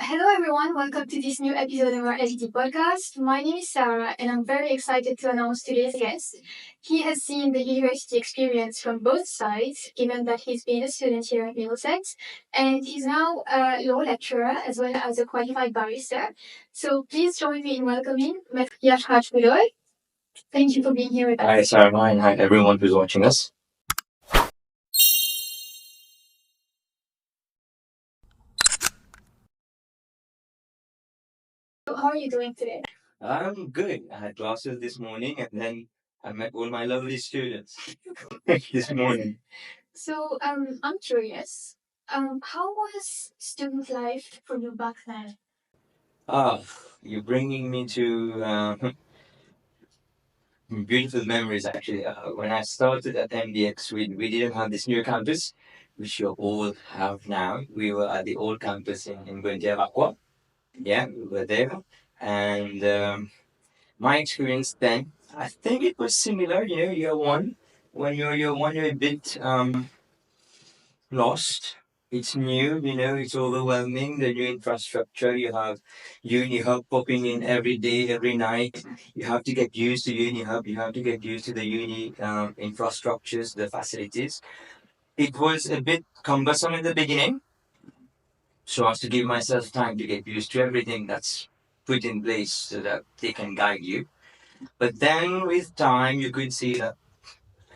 Hello, everyone. Welcome to this new episode of our LGT podcast. My name is Sarah, and I'm very excited to announce today's guest. He has seen the university experience from both sides, given that he's been a student here at Middlesex, and he's now a law lecturer as well as a qualified barrister. So please join me in welcoming Yashraj Bhudoye. Thank you for being here with us. Hi, Sarah, and hi, everyone who's watching us. So how are you doing today? I'm good. I had classes this morning and then I met all my lovely students this morning. So, I'm curious. How was student life for you back then? Ah, you're bringing me to beautiful memories actually. When I started at MDX, we didn't have this new campus, which you all have now. We were at the old campus in Bhudoye. Yeah, we were there. And my experience then, I think it was similar, year one. When you're year one, you're a bit lost. It's new, it's overwhelming. The new infrastructure, you have Uni Hub popping in every day, every night. You have to get used to Uni Hub. You have to get used to the uni infrastructures, the facilities. It was a bit cumbersome in the beginning, so I have to give myself time to get used to everything that's put in place so that they can guide you. But then with time, you could see that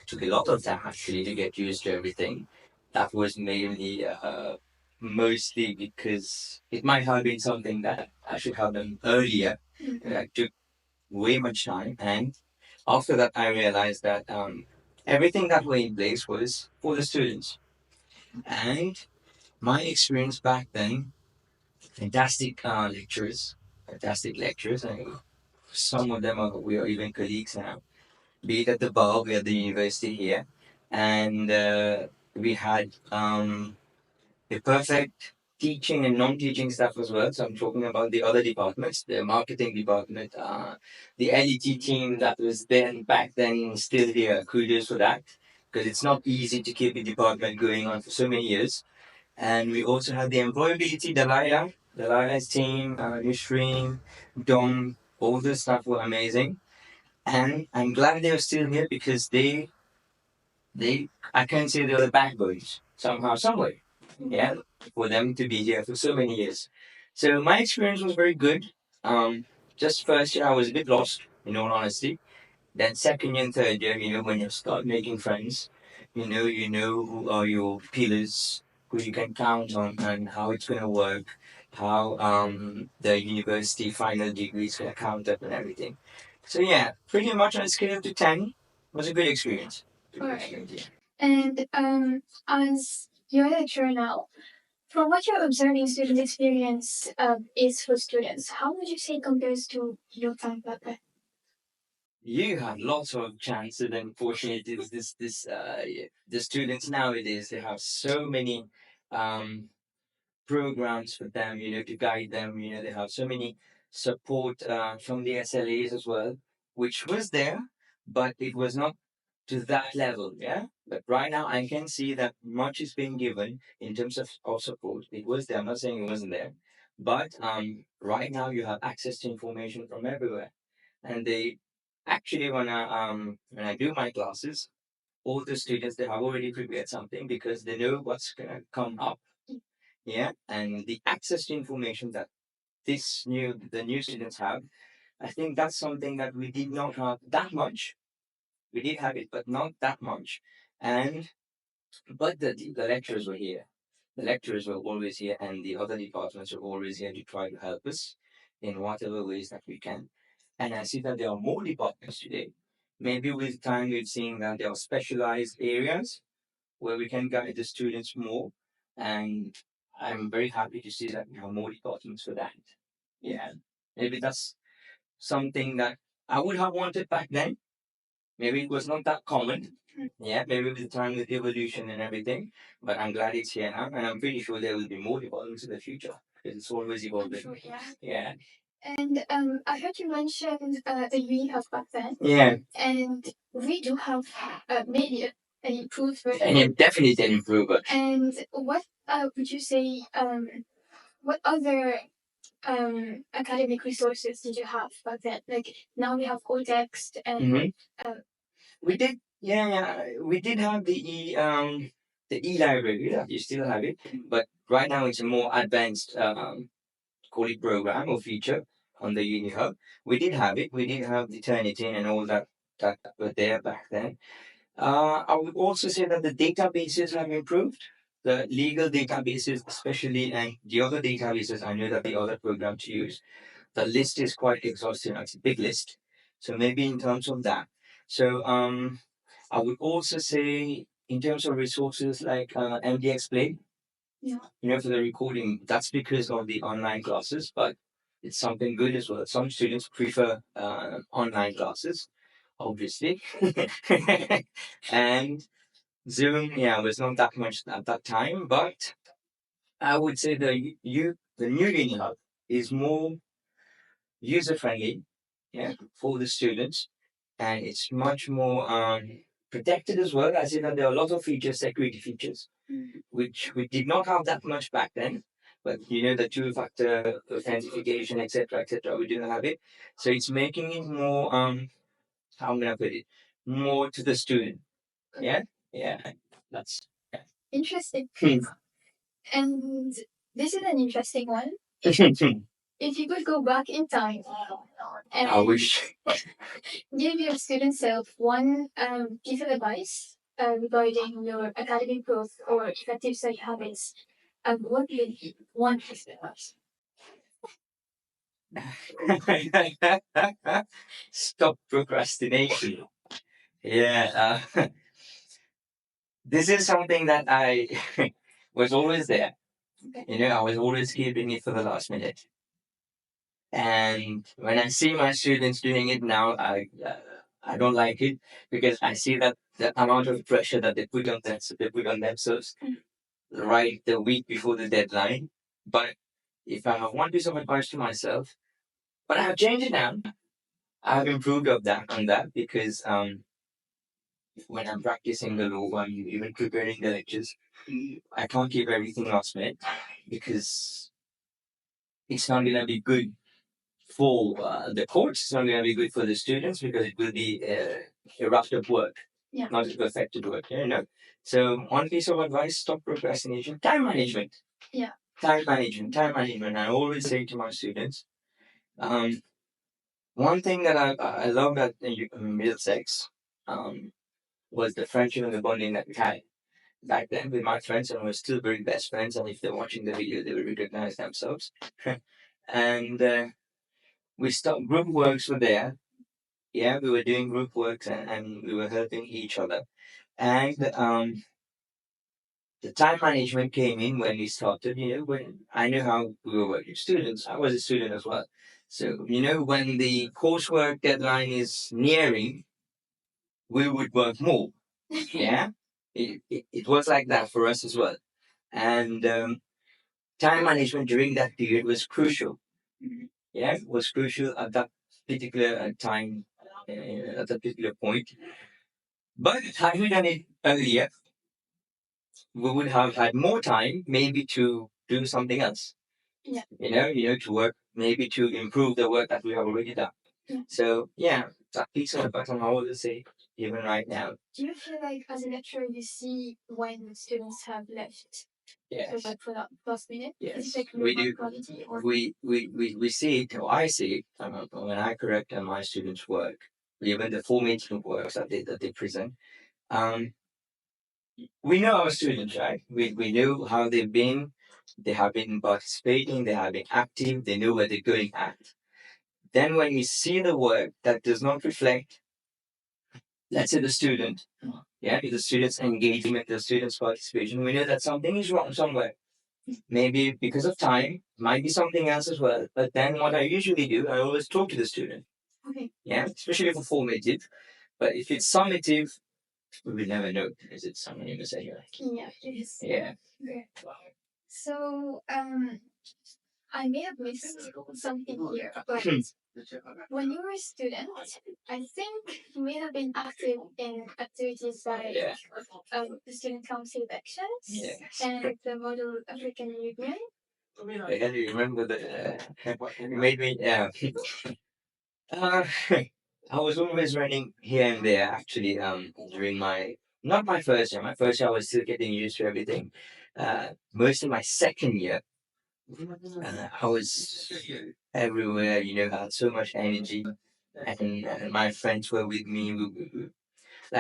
it took a lot of time actually to get used to everything. That was mainly mostly because it might have been something that I should have done earlier. It took way much time. And after that, I realized that everything that was in place was for the students. And my experience back then, fantastic lecturers. And some of them we are even colleagues now, be it at the bar, we at the university here, and we had a perfect teaching and non-teaching staff as well. So I'm talking about the other departments, the marketing department, the LET team that was then back then still here. Kudos for that, because it's not easy to keep a department going on for so many years. And we also had the employability, Dalilah's team, Nushreen, Dom, all the staff were amazing. And I'm glad they're still here because they I can say they're the backbones somehow, somewhere. Yeah, for them to be here for so many years. So my experience was very good. Just first year I was a bit lost, in all honesty. Then second year and third year, when you start making friends, you know who are your pillars, who you can count on, and how it's gonna work, how the university final degree is gonna count up and everything. So yeah, pretty much on a scale of to 10, was a good experience. Alright. Yeah. And as you're a lecturer now, from what you're observing, student experience is for students. How would you say it compares to your time back then? You have lots of chances, and unfortunately, the students nowadays they have so many um, programs for them, to guide them. They have so many support from the SLAs as well, which was there, but it was not to that level. Yeah. But right now, I can see that much is being given in terms of support. It was there. I'm not saying it wasn't there, but right now you have access to information from everywhere, and they actually when I do my classes, all the students they have already prepared something because they know what's gonna come up. Yeah, and the access to information that the new students have, I think that's something that we did not have that much. We did have it, but not that much. And but the lecturers were here. The lecturers were always here, and the other departments are always here to try to help us in whatever ways that we can. And I see that there are more departments today. Maybe with time we've seen that there are specialized areas where we can guide the students more. And I'm very happy to see that we have more departments for that. Yeah. Maybe that's something that I would have wanted back then. Maybe it was not that common. Yeah, maybe with time, with evolution and everything. But I'm glad it's here now, and I'm pretty sure there will be more developments in the future because it's always evolving. Sure, yeah. Yeah. And I heard you mentioned the we have back then. Yeah. And we do have maybe an improved version. And definitely an improvement. And what would you say? What other academic resources did you have back then? Like now we have context and we did, yeah, we did have the e-library. Yeah, you still have it, but right now it's a more advanced call it program or feature on the Uni Hub. We did have it. We did have the Turnitin and all that were there back then. I would also say that the databases have improved. The legal databases, especially, and the other databases I know that the other programs use. The list is quite exhaustive. It's a big list. So maybe in terms of that. So I would also say in terms of resources like MDX Play, yeah, for the recording, that's because of the online classes, but it's something good as well. Some students prefer online classes, obviously. And Zoom, yeah, was not that much at that time, but I would say the new Uni Hub is more user friendly, yeah, for the students, and it's much more protected as well. I say that there are a lot of features, security features, which we did not have that much back then. But the two-factor authentication, etc., we didn't have it. So it's making it more how I'm gonna put it, more to the student. Yeah, yeah, that's yeah. Interesting. And this is an interesting one. If you could go back in time and I wish give your student self one piece of advice regarding your academic growth or effective study habits, what would be one piece of advice? Stop procrastination. Yeah, this is something that I was always there. Okay. I was always keeping it for the last minute. And when I see my students doing it now, I don't like it because I see that the amount of pressure that they put on themselves right the week before the deadline. But if I have one piece of advice to myself, but I have changed it now. I have improved on that because when I'm practicing the law, I'm even preparing the lectures. I can't keep everything last minute because it's not gonna be good for the courts. It's not going to be good for the students because it will be eruptive work, yeah, not perfected work. So one piece of advice: stop procrastination. Time management. Yeah. Time management. Time management. I always say to my students, one thing that I love at Middlesex was the friendship and the bonding that we had back then with my friends, and we're still very best friends. And if they're watching the video, they will recognize themselves. And we stopped group works were there. Yeah, we were doing group works and we were helping each other. And the time management came in when we started, when I knew how we were working. Students, I was a student as well. So, when the coursework deadline is nearing, we would work more. Yeah, it was like that for us as well. And time management during that period was crucial. Yeah, it was crucial at that particular time, at that particular point. But had we done it earlier, we would have had more time maybe to do something else. Yeah. To work, maybe to improve the work that we have already done. Yeah. So yeah, that piece of advice I would say even right now. Do you feel like as a lecturer you see when students have left? Yes. Like for that last minute? Yes. Like we do. Quality or? We see it, or I see it when I correct my students' work, even the formative works that they present. Um, we know our students, right? We know how they've been. They have been participating. They have been active. They know where they're going at. Then when we see the work that does not reflect, let's say the student, yeah, the student's engagement, the student's participation, we know that something is wrong somewhere. Maybe because of time, might be something else as well. But then what I usually do, I always talk to the student. Okay. Yeah, especially for formative. But if it's summative, we will never know. Is it someone you say like? Yeah, it is. Yeah. Okay. So, I may have missed something here, but when you were a student, I think you may have been active in activities like the Student Council elections, yeah, and the Model African Union. I can't remember the. It made me. Yeah. Uh, I was always running here and there. Actually, during my not my first year. My first year, I was still getting used to everything. Most of my second year, I was everywhere. I had so much energy, and my friends were with me.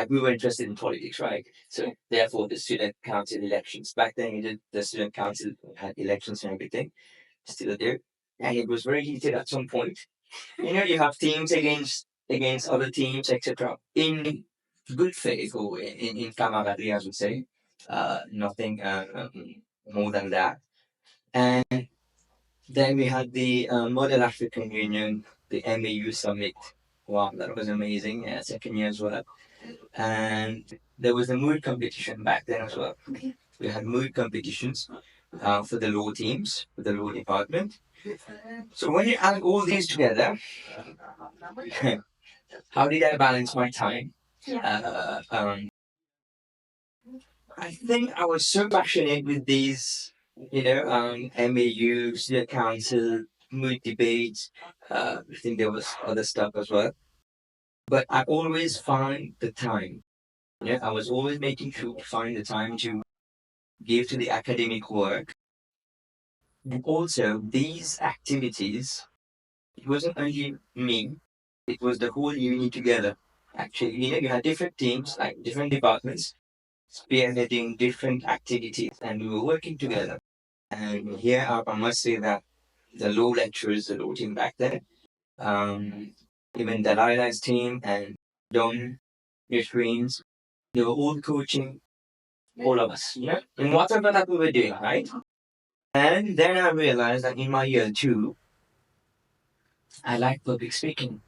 We were interested in politics, right? So therefore, the student council elections back then, the student council had elections and everything still there, and it was very heated at some point. You have teams against other teams, etc. In good faith or in camaraderie, I would say. Nothing more than that. And then we had the Model African Union, the MAU summit. Wow, that was amazing. Yeah, second year as well. And there was a mood competition back then as well. We had mood competitions for the law teams, for the law department. So when you add all these together, how did I balance my time? I think I was so passionate with these, MAU, student council, mood debates. I think there was other stuff as well. But I always find the time. I was always making sure to find the time to give to the academic work. And also, these activities, it wasn't only me, it was the whole uni together. Actually, you had different teams, like different departments, spearheading different activities, and we were working together. And here I must say that the law lecturers, the law team back then, um, even Dalilah's team and Don, Yashraj's, they were all coaching all of us, in whatever that we were doing, right? And then I realized that in my year two, I like public speaking.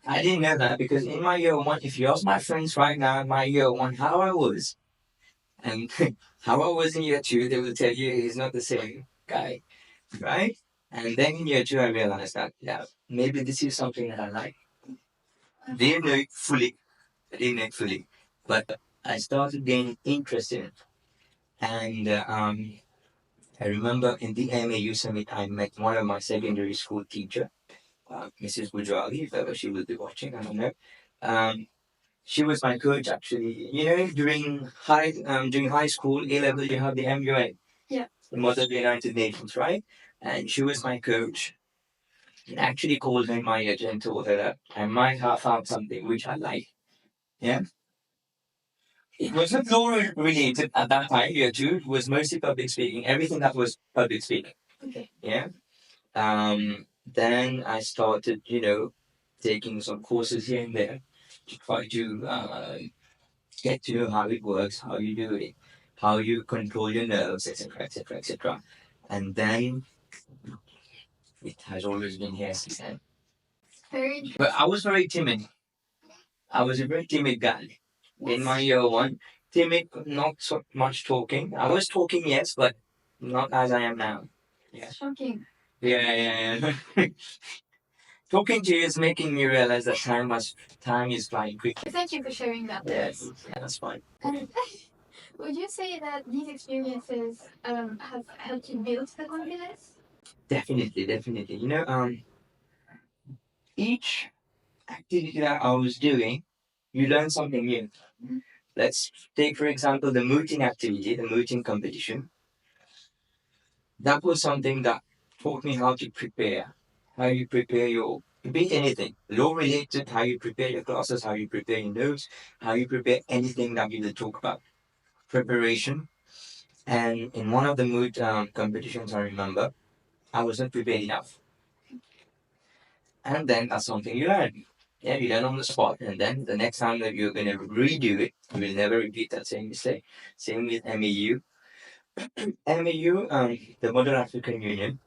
I didn't know that because in my year one, if you ask my friends right now in my year one how I was and how I was in year two, they will tell you he's not the same guy, right? And then in year two, I realized that, yeah, maybe this is something that I like. Didn't know it fully. I didn't know it fully. But I started gaining interest in it. And I remember in the MAU summit, I met one of my secondary school teacher, Mrs. Bhudoye, if ever she will be watching, I don't know. Um, she was my coach actually. During high school, A level, you have the MUA, the Mother of the United Nations, right? And she was my coach. And actually called her in my age and told her that I might have found something which I like. Yeah. It wasn't law related at that time, year two. It was mostly public speaking. Everything that was public speaking. Okay. Yeah. Then I started, taking some courses here and there to try to get to know how it works, how you do it, how you control your nerves, etc., etc., etc. And then it has always been here since then. But I was very timid. I was a very timid guy in my year one. Timid, not so much talking. I was talking, yes, but not as I am now. Yeah. Shocking. Yeah, yeah, yeah. Talking to you is making me realize that time is flying quickly. Thank you for sharing that. Yes, yeah, that's fine. And would you say that these experiences have helped you build the confidence? Definitely, definitely. Each activity that I was doing, you learn something new. Let's take, for example, the mooting activity, the mooting competition. That was something that taught me how to prepare, how you prepare your, be anything, law related, how you prepare your classes, how you prepare your notes, how you prepare anything that we will talk about. Preparation. And in one of the moot competitions, I remember, I wasn't prepared enough. And then that's something you learn. Yeah, you learn on the spot. And then the next time that you're going to redo it, you will never repeat that same mistake. Same with MAU. MAU, the Modern African Union,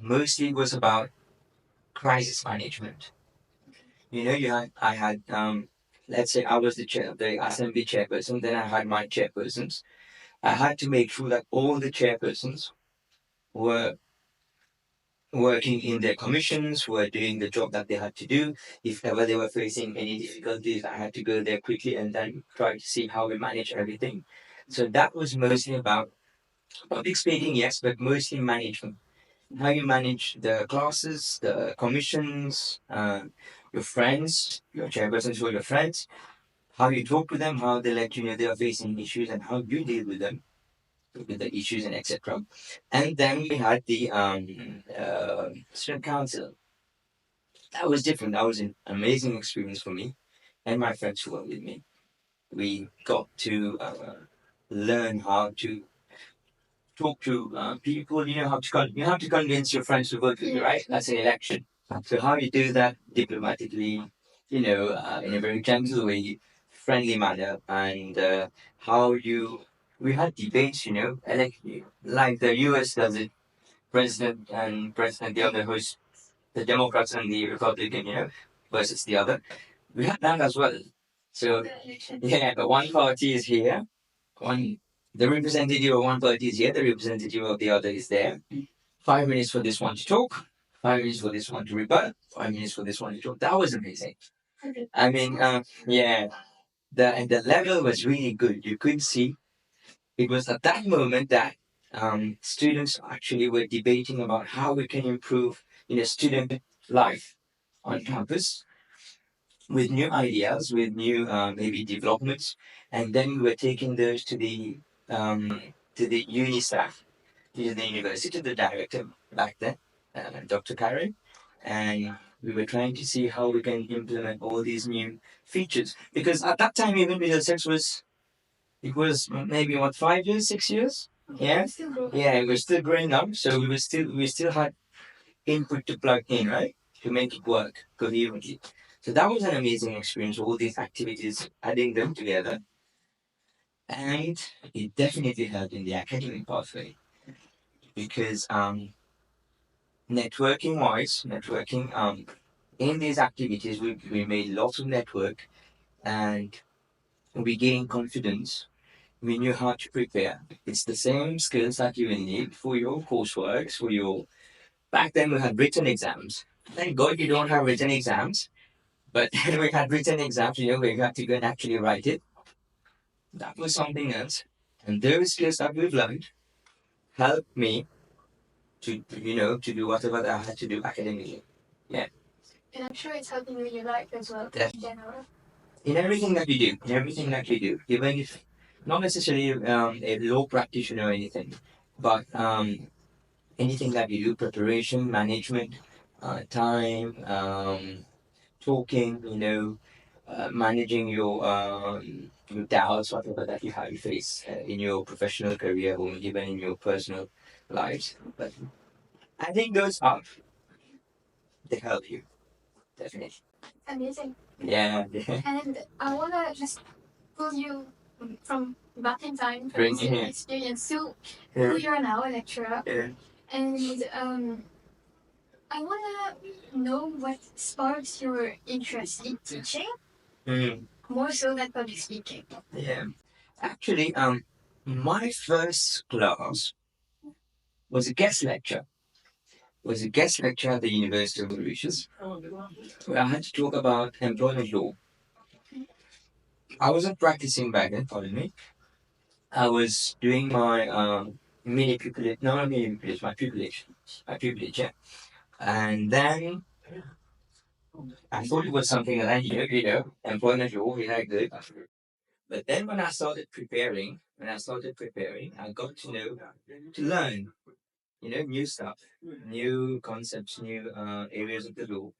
mostly was about crisis management. I had, let's say I was the assembly chairperson, then I had my chairpersons. I had to make sure that all the chairpersons were working in their commissions, were doing the job that they had to do. If ever they were facing any difficulties, I had to go there quickly and then try to see how we manage everything. So that was mostly about Public speaking, yes, but mostly management. How you manage the classes, the commissions, your friends, your chairpersons who are your friends, how you talk to them, how they let you know they are facing issues, and how you deal with them, with the issues and etc. And then we had the student council. That was different. That was an amazing experience for me and my friends who were with me. We got to learn how to talk to people. You know how to you have to convince your friends to vote with you, right? That's an election. So how you do that diplomatically, in a very gentle way, friendly manner, and how you we had debates, like the U.S. does it, president, the other host, the Democrats and the Republican, versus the other. We had that as well. So yeah, but one party is here, one the representative of one party is here, the representative of the other is there. 5 minutes for this one to talk, 5 minutes for this one to rebut, 5 minutes for this one to talk. That was amazing. I mean, yeah, the level was really good. You could see it was at that moment that students actually were debating about how we can improve student life on campus with new ideas, with new maybe developments, and then we were taking those to the uni staff, to the university, to the director back then, Dr. Karen, and we were trying to see how we can implement all these new features because at that time even Middlesex was it was maybe what 5 years, 6 years, yeah, yeah, it was still growing up, so we still had input to plug in, right, to make it work coherently. So that was an amazing experience, all these activities, adding them together. And it definitely helped in the academic pathway because in these activities, we made lots of network and we gained confidence. We knew how to prepare. It's the same skills that you will need for your coursework, for your. Back then, we had written exams. Thank God you don't have written exams. But we had written exams, we had to go and actually write it. That was something else. And those skills that we've learned helped me to do whatever I had to do academically. Yeah. And I'm sure it's helping you in your life as well, in general. In everything that you do, even if not necessarily a law practitioner or anything, but anything that you do, preparation, management, time, talking, managing your doubts, whatever that you face in your professional career or even in your personal lives. But I think those are they help you definitely. Amazing. Yeah. And I wanna just pull you from back in time from bring your experience to who you are now, a lecturer. Yeah. And I wanna know what sparks your interest in teaching. More so than public speaking. Yeah. Actually, my first class was a guest lecture. Was a guest lecture at the University of Mauritius, where I had to talk about employment law. I wasn't practicing back then, pardon me. I was doing my mini pupillage, no, not mini pupillage, my pupillage, yeah. And then I thought it was something that I knew, employment law, very good. But then when I started preparing, I got to learn, new stuff, new concepts, new areas of the law.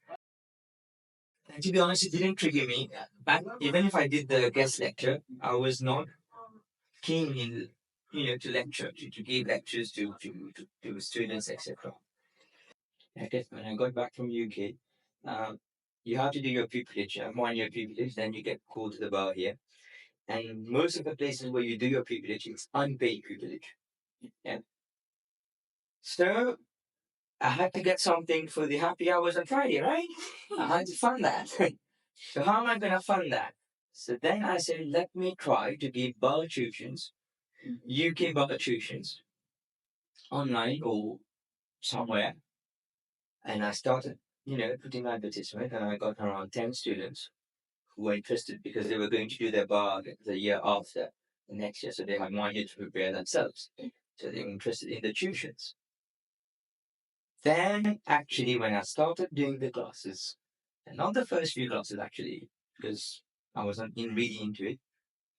And to be honest, it didn't trigger me. Back, even if I did the guest lecture, I was not keen in, to lecture, to give lectures to students, etc. Okay, when I got back from UK, you have to do your pupillage, 1 year pupillage, then you get called to the bar here. And most of the places where you do your pupillage, it's unpaid pupillage. Yeah. So I had to get something for the happy hours on Friday, right? I had to fund that. So how am I going to fund that? So then I said, let me try to give bar tuitions, UK bar tuitions, online or somewhere. And I started, putting advertisement, and I got around 10 students who were interested because they were going to do their bar the year after, the next year. So they had 1 year to prepare themselves. So they were interested in the tuitions. Then actually when I started doing the classes, and not the first few classes actually, because I wasn't really into it.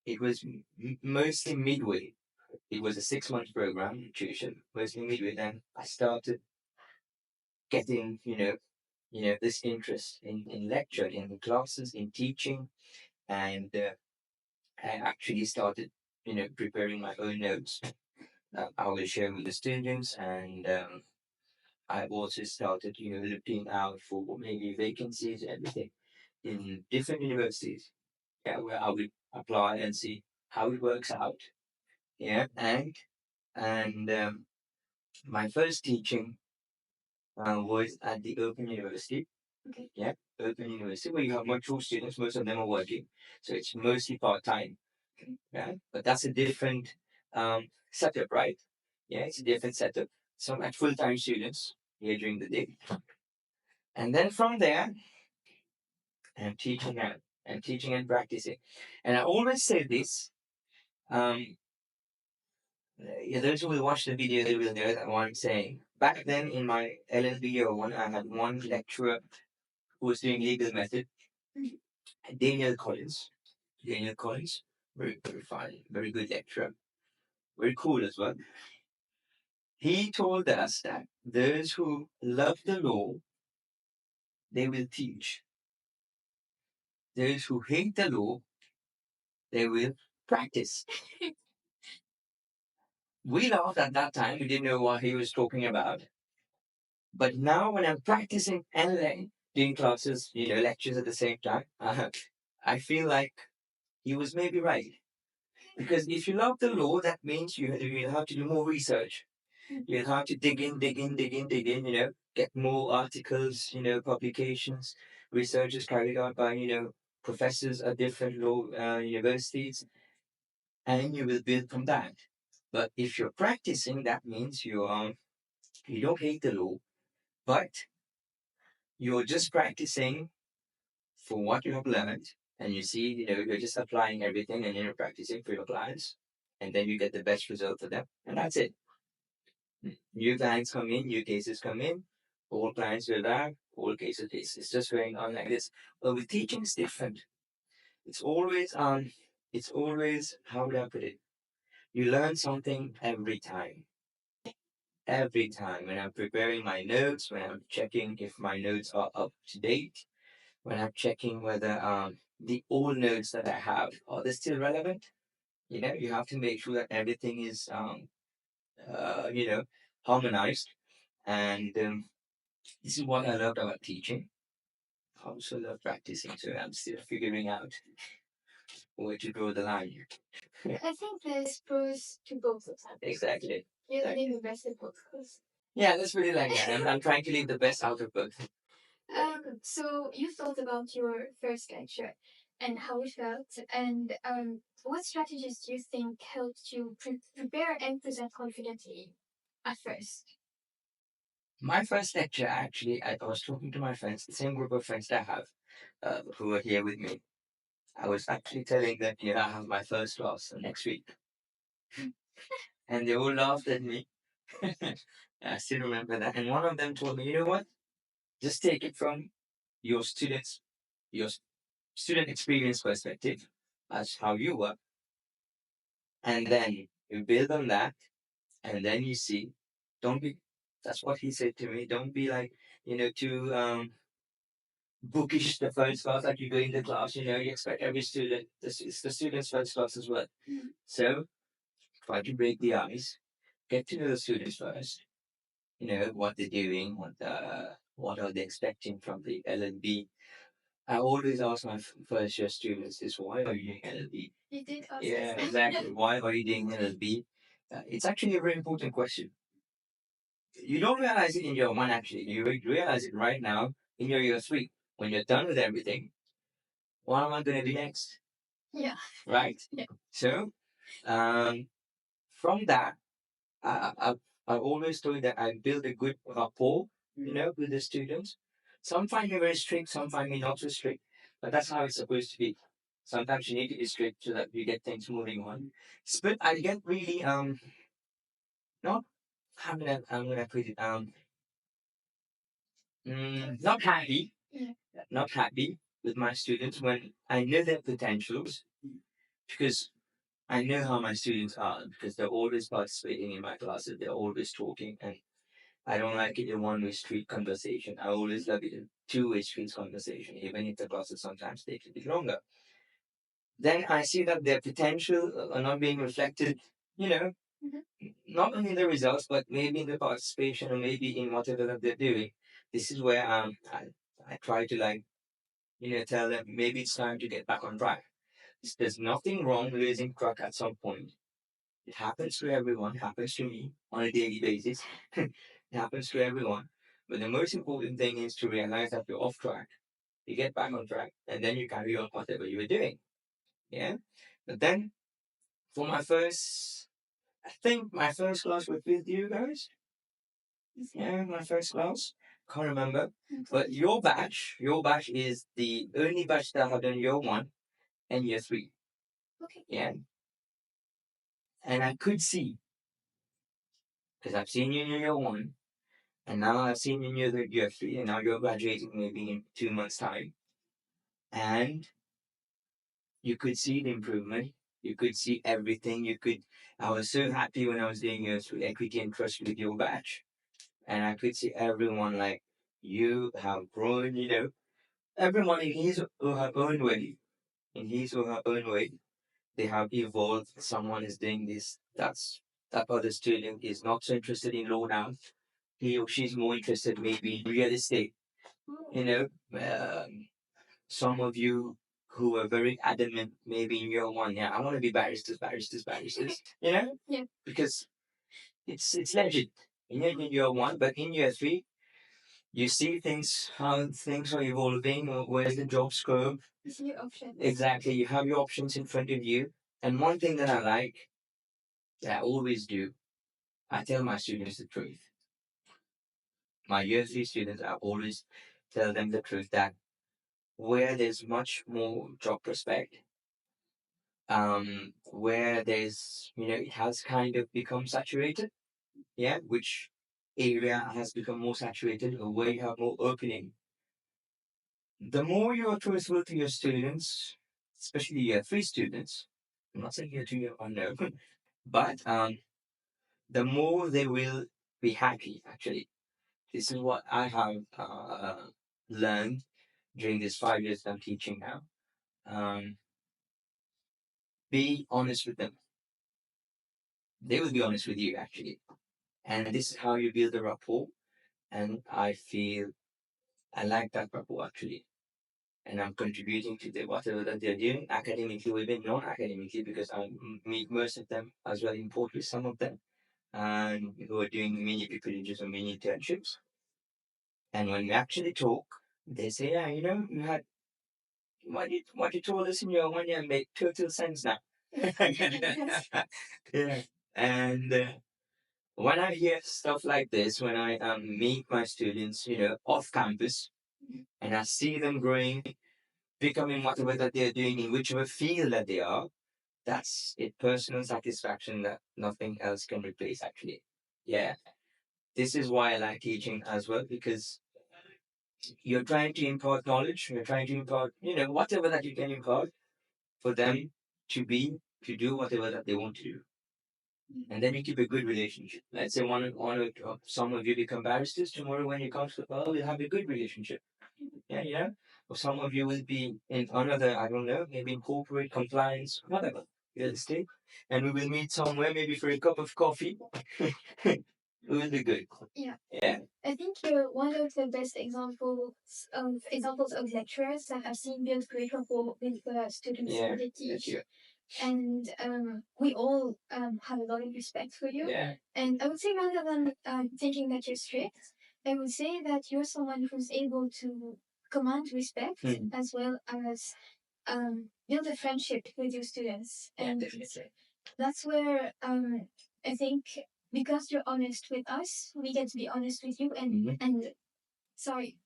It was mostly midway. It was a 6 month program, tuition, mostly midway. Then I started getting, this interest in lecture, in classes, in teaching, and I actually started, preparing my own notes. I will share with the students, and I also started, looking out for maybe vacancies, everything in different universities. Yeah, where I would apply and see how it works out. Yeah, and my first teaching was at the Open University. Okay. Yeah, Open University, where you have mature students, most of them are working, so it's mostly part time. Okay. Yeah, but that's a different setup, right? Yeah, it's a different setup. Some at full time students here during the day, and then from there, I'm teaching and practicing, and I always say this. Um, yeah, those who will watch the video, they will know that what I'm saying. Back then, in my LLB or one, I had one lecturer who was doing legal method, Daniel Collins. Daniel Collins, very, very fine, very good lecturer, very cool as well. He told us that those who love the law, they will teach. Those who hate the law, they will practice. We laughed at that time. We didn't know what he was talking about. But now, when I'm practicing and doing classes, lectures at the same time, I feel like he was maybe right. Because if you love the law, that means you'll have to do more research. You'll have to dig in, dig in, dig in, dig in, get more articles, publications, researches carried out by, professors at different law universities, and you will build from that. But if you're practicing, that means you don't hate the law, but you're just practicing for what you have learned, and you see, you're just applying everything and you're practicing for your clients, and then you get the best result for them, and that's it. New clients come in, new cases come in, old clients go back, old cases, it's just going on like this. But with teaching, it's different. It's always it's always, how would I put it? You learn something every time. Every time when I'm preparing my notes, when I'm checking if my notes are up to date, when I'm checking whether the old notes that I have are they still relevant. You have to make sure that everything is harmonized. And this is what I loved about teaching. I also love practicing, so I'm still figuring out where to draw the line. I think there's pros to both of them. Exactly. You leave the best in both. Yeah, that's really like that. I'm trying to leave the best out of both. So you thought about your first lecture and how it felt, and what strategies do you think helped you prepare and present confidently at first? My first lecture, actually, I was talking to my friends, the same group of friends that I have, who are here with me. I was actually telling them, I have my first class next week, and they all laughed at me. I still remember that. And one of them told me, you know what? Just take it from your students, your student experience perspective, as how you work, and then you build on that, and then you see. Don't be. That's what he said to me. Don't be like, too bookish the first class, like you go in the class, you expect every student, it's the student's first class as well. So try to break the ice, get to know the students first, what they're doing, what are they expecting from the LLB. I always ask my first year students this: why are you doing LLB? You did ask. Yeah, exactly. Why are you doing LLB? It's actually a very important question. You don't realize it in year one, actually. You realize it right now in your year three. When you're done with everything, what am I going to do next? Yeah. Right? Yeah. So, um, from that, I always told that I build a good rapport, with the students. Some find me very strict, some find me not so strict, but that's how it's supposed to be. Sometimes you need to be strict so that you get things moving on. But I get really not I'm gonna put it not happy, not happy with my students when I know their potentials, because I know how my students are, because they're always participating in my classes, they're always talking, and I don't like it in one-way street conversation. I always love it in two-way street conversation, even if the classes sometimes take a bit longer. Then I see that their potential are not being reflected, you know, not only in the results, but maybe in the participation or maybe in whatever that they're doing. This is where I try to like, tell them maybe it's time to get back on track. There's nothing wrong losing track at some point. It happens to everyone, happens to me on a daily basis. It happens to everyone. But the most important thing is to realize that you're off track. You get back on track and then you carry on whatever you were doing. Yeah. But then for my first, I think my first class was with you guys. Yeah, my first class. Can't remember. But your batch is the only batch that have done year one and year three. Okay. Yeah. And I could see, because I've seen you in year one, and now I've seen you in year three, and now you're graduating maybe in 2 months' time. And you could see the improvement. You could see everything. I was so happy when I was doing your equity and trust with your batch. And I could see everyone like, you have grown, everyone in his or her own way, they have evolved. Someone is doing this. That other student is not so interested in law now. He or she's more interested maybe in real estate. You know, some of you who are very adamant, maybe in year one, yeah, I want to be barristers. Yeah, because it's legit. In year one, but in year three, you see things, how things are evolving, or where's the job scope. You see your options. Exactly, you have your options in front of you. And one thing that I like, that I always do, I tell my students the truth. My year three students, I always tell them the truth that where there's much more job prospect, where there's, it has kind of become saturated, yeah, which area has become more saturated, or where you have more opening. The more you are truthful to your students, especially year three students, I'm not saying year two, year one, no, but the more they will be happy, actually. This is what I have learned during these 5 years that I'm teaching now. Be honest with them. They will be honest with you, actually. And this is how you build a rapport. And I feel I like that rapport, actually. And I'm contributing to the whatever that they're doing academically, even non-academically, because I meet most of them as well in port with some of them, and who are doing mini privileges or mini internships. And when we actually talk, they say, yeah, you had what you told us in your 1 year make total sense now. Yeah. And when I hear stuff like this, when I meet my students, off campus, and I see them growing, becoming whatever that they're doing in whichever field that they are, that's a personal satisfaction that nothing else can replace, actually. Yeah. This is why I like teaching as well, because you're trying to impart knowledge, you're trying to impart, whatever that you can impart for them to be, to do whatever that they want to do. And then you keep a good relationship. Let's say some of you become barristers. Tomorrow, when you come to the bar, we'll have a good relationship. Yeah. Or some of you will be in another, I don't know, maybe in corporate compliance, whatever, real estate. And we will meet somewhere, maybe for a cup of coffee. It will be good. Yeah. Yeah. I think you're one of the best examples of lecturers that I've seen build great rapport with the students that they teach. And we all have a lot of respect for you. Yeah. And I would say, rather than thinking that you're strict, I would say that you're someone who's able to command respect as well as build a friendship with your students. And definitely. That's where I think, because you're honest with us, we get to be honest with you. And sorry,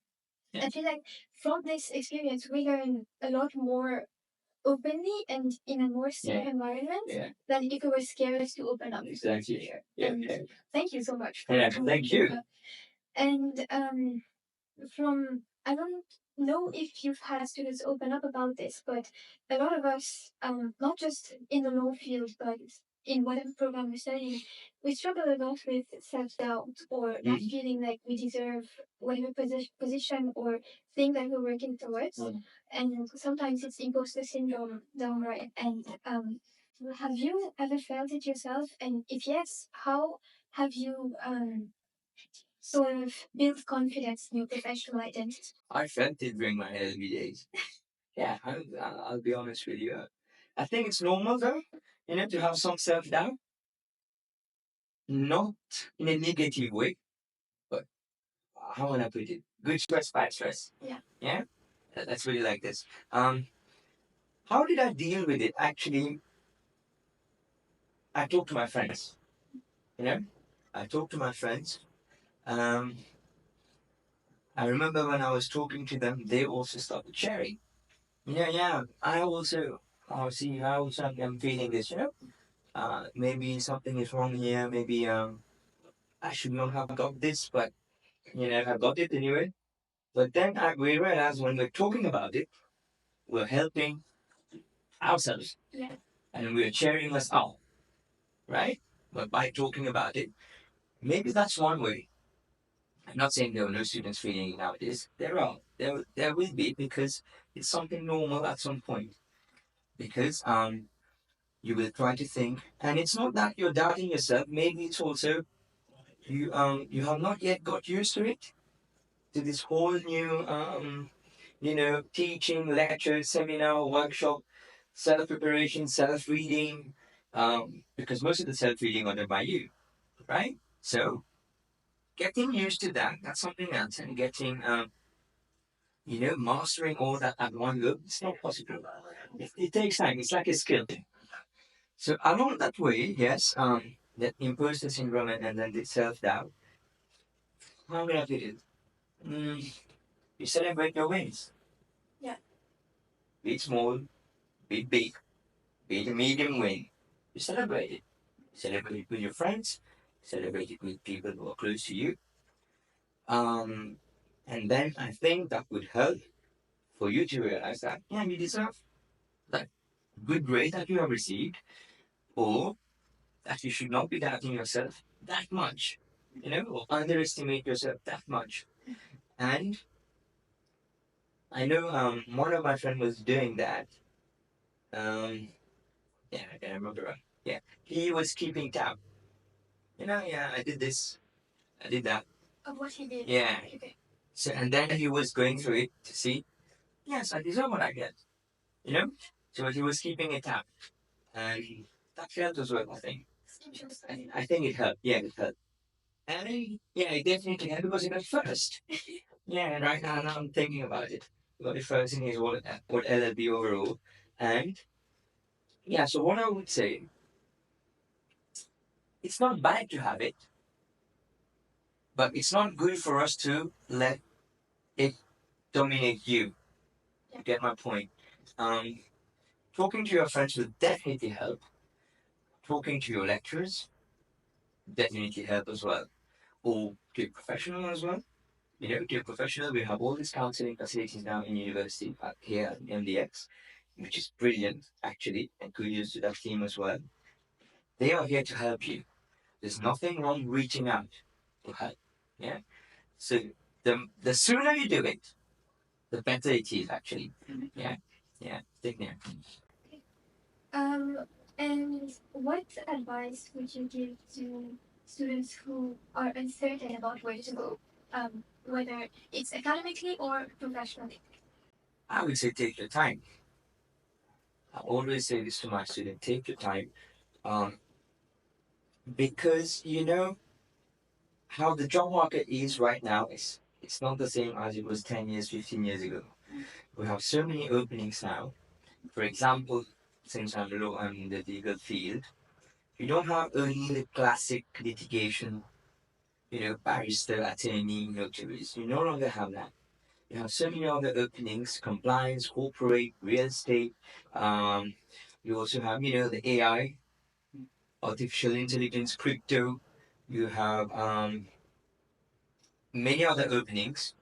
I feel like from this experience we learn a lot more openly and in a more safe environment than if we were scared to open up. Exactly. And thank you so much. Thank you. And from I don't know if you've had students open up about this, but a lot of us, not just in the law field, but in whatever program we're studying, we struggle a lot with self-doubt or not feeling like we deserve whatever position or thing that we're working towards. And sometimes it's imposter syndrome downright. And have you ever felt it yourself? And if yes, how have you sort of build confidence in your professional identity? I felt it during my early days. Yeah, I'll be honest with you. I think it's normal though, to have some self doubt, not in a negative way, but how would I put it? Good stress, bad stress. Yeah. Yeah? That's really like this. How did I deal with it? Actually, I talked to my friends, you know? I talked to my friends. Um, I remember when I was talking to them, they also started sharing. Yeah. I also am feeling this, maybe something is wrong here. Maybe I should not have got this, but I got it anyway. But then we realized when we're talking about it, we're helping ourselves. Yeah. And we're cheering us up, right? But by talking about it, maybe that's one way. I'm not saying there are no students feeling it nowadays. There are. There will be because it's something normal at some point. Because you will try to think, and it's not that you're doubting yourself. Maybe it's also you have not yet got used to it, to this whole new teaching, lecture, seminar, workshop, self preparation, self reading, because most of the self reading are done by you, right? So getting used to that, that's something else, and getting mastering all that at one go, it's not possible. It takes time. It's like a skill. So along that way, yes, that imposter syndrome and then the self doubt. How would I put it? You celebrate your wins. Yeah. Be it small, be it big, be it a medium win. You celebrate it. Celebrate it with your friends. Celebrate it with people who are close to you. Um, and then I think that would help for you to realize that you deserve that good grade that you have received, or that you should not be doubting yourself that much, or underestimate yourself that much. And I know one of my friends was doing that. Yeah, I can remember. Yeah, he was keeping tab. I did this, I did that. Of what he did. Yeah. Okay. So and then he was going through it to see. Yes, I deserve what I get. You know. So he was keeping it tab, and that helped as well. I think. I think it helped. Yeah, it helped. And yeah, it definitely helped because it got first. Yeah, and right now I'm thinking about it. He got it first in his what LLB overall, and yeah. So what I would say, it's not bad to have it, but it's not good for us to let it dominate you. You get my point? Um, Talking to your friends will definitely help. Talking to your lecturers definitely help as well. Or to a professional as well. To a professional, we have all these counseling facilities now in university here at MDX, which is brilliant actually, and kudos to that team as well. They are here to help you. There's nothing wrong reaching out to help. Yeah. So the sooner you do it, the better it is actually. Yeah. Yeah. Take care. Um, and what advice would you give to students who are uncertain about where to go, whether it's academically or professionally? I would say take your time. I always say this to my students: take your time, um, because how the job market is right now is it's not the same as it was 10 years, 15 years ago. We have so many openings now. For example, since I'm in the legal field, you don't have only the classic litigation, barrister, attorney, notaries. You no longer have that. You have so many other openings: compliance, corporate, real estate. Um, you also have, the AI, artificial intelligence, crypto. You have many other openings: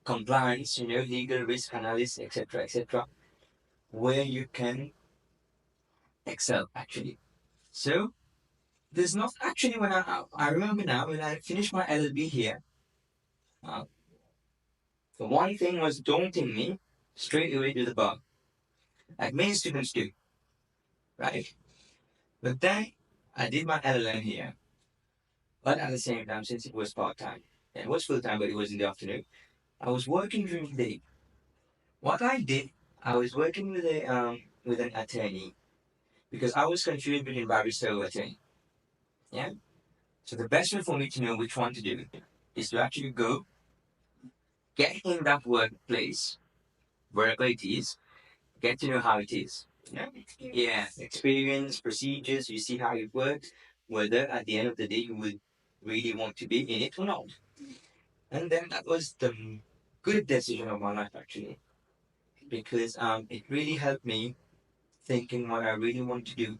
compliance, legal, risk analysis, etc., etc., where you can excel actually. So there's not actually, when I remember now when I finished my LLB here, uh, the one thing was daunting me straight away to the bar, like many students do, right? But then I did my LLM here, but at the same time, since it was part time, and it was full time, but it was in the afternoon, I was working during the day. What I did, I was working with an attorney because I was confused between barrister and attorney. Yeah. So the best way for me to know which one to do is to actually go get in that workplace, wherever it is, get to know how it is. Yeah. Yeah. Experience, procedures, you see how it works, whether at the end of the day you would really want to be in it or not. And then that was the good decision of my life actually, because it really helped me thinking what I really want to do,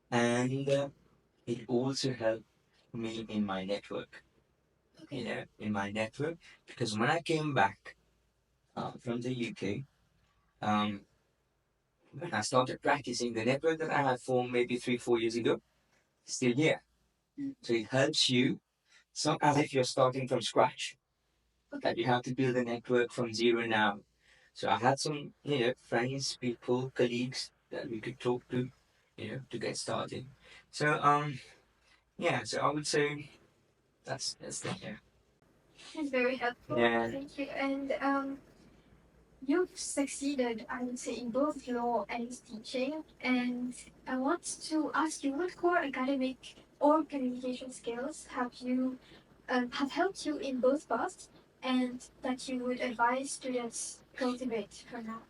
and it also helped me in my network. In my network, because when I came back from the UK, um, when I started practicing, the network that I had formed maybe 3, 4 years ago, still here. So it helps you. It's not as if you're starting from scratch, that you have to build a network from zero now. So I had some, friends, people, colleagues that we could talk to, to get started. So yeah. So I would say that's that. Yeah. It's very helpful. Yeah. Thank you. And you've succeeded, I would say, in both law and teaching. And I want to ask you, what core academic or communication skills have helped you in both paths, and that you would advise students cultivate for now?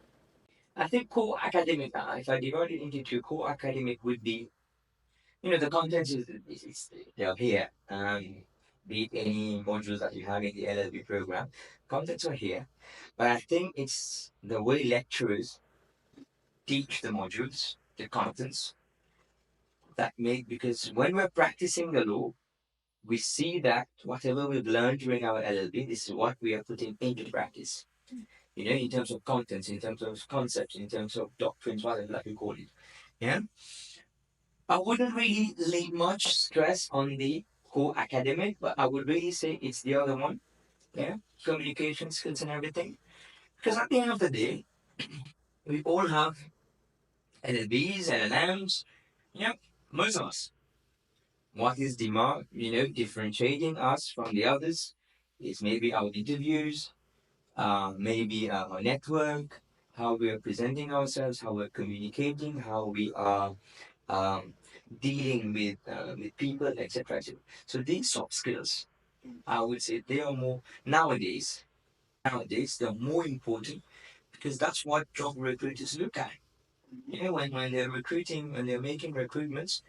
I think core academic, if I divide it into two, core academic would be, the content is they're here. Be it any modules that you have in the LLB program, contents are here. But I think it's the way lecturers teach the modules, the contents that make, because when we're practicing the law, we see that whatever we've learned during our LLB, this is what we are putting into practice. In terms of contents, in terms of concepts, in terms of doctrines, whatever that we call it. Yeah. I wouldn't really lay much stress on the core academic, but I would really say it's the other one. Yeah. Communication skills and everything. Because at the end of the day, we all have LLBs, LLMs. Yep. Most of us. What is differentiating us from the others is maybe our interviews, maybe our network, how we are presenting ourselves, how we're communicating, how we are um, dealing with people, etc. etc. So these soft skills, I would say, they are more nowadays. Nowadays, they're more important because that's what job recruiters look at. When they're recruiting, when they're making recruitments,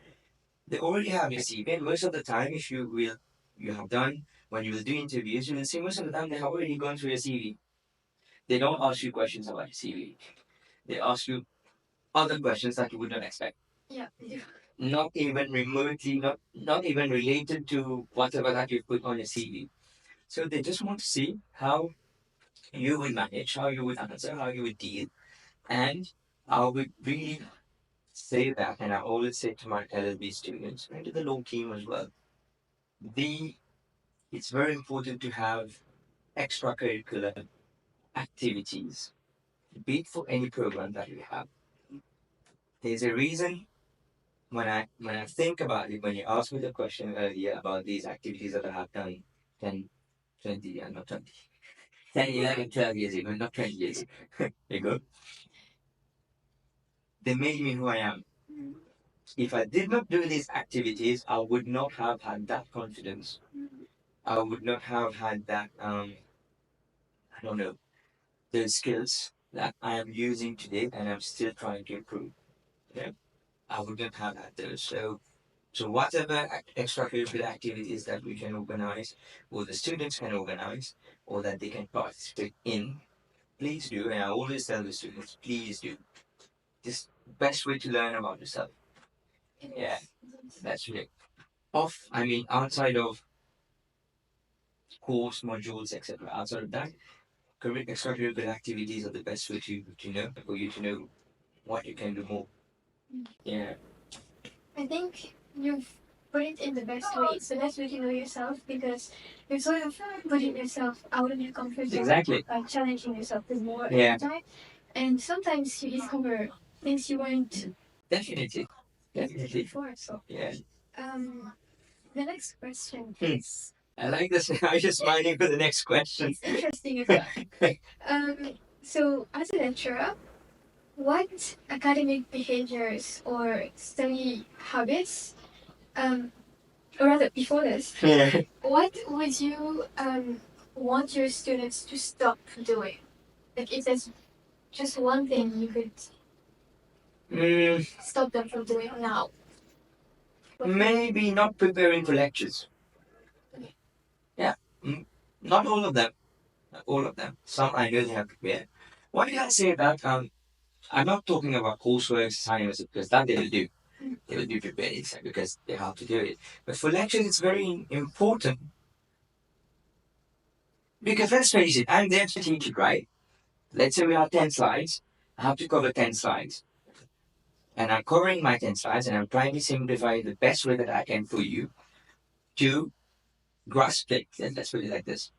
they already have your CV, and most of the time, if you have done, when you will do interviews, you will see most of the time they have already gone through your CV. They don't ask you questions about your CV. They ask you other questions that you would not expect. Yeah. Not even remotely, not even related to whatever that you put on your CV. So they just want to see how you would manage, how you would answer, how you would deal. And I would really say that, and I always say to my LLB students and to the law team as well, the it's very important to have extracurricular activities, be it for any program that we have. There's a reason when I think about it, when you asked me the question earlier about these activities that I have done 10, 20, yeah, not 20, 10, 11, 12 years ago, not 20 years ago, they made me who I am. If I did not do these activities, I would not have had that confidence. I would not have had that, I don't know, those skills that I am using today and I'm still trying to improve. Yeah. I wouldn't have had those. So So whatever extracurricular activities that we can organize, or the students can organize, or that they can participate in, please do. And I always tell the students, please do. This best way to learn about yourself. Yeah, that's really outside of course modules, etc. Outside of that, extracurricular activities are the best way to know for you to know what you can do more. Yeah. I think you've put it in the best way. It's the best way to know yourself because you're sort of putting yourself out of your comfort zone. Exactly. Challenging yourself with more time. And sometimes you discover things you weren't definitely before. So yeah. The next question is. I like this. I was just smiling for the next question. It's interesting as well. So as a lecturer, what academic behaviors or study habits, or rather before this, what would you want your students to stop doing? Like if there's just one thing you could stop them from doing now. Maybe not preparing for lectures. Yeah, not all of them. Not all of them. Some I know they have prepared. Why did I say that? I'm not talking about coursework assignments because that they will do. They will be prepared because they have to do it. But for lectures, it's very important because let's face it, I'm there to teach it, right? Let's say we have 10 slides. I have to cover 10 slides. And I'm covering my 10 slides and I'm trying to simplify the best way that I can for you to grasp it. Let's put it like this.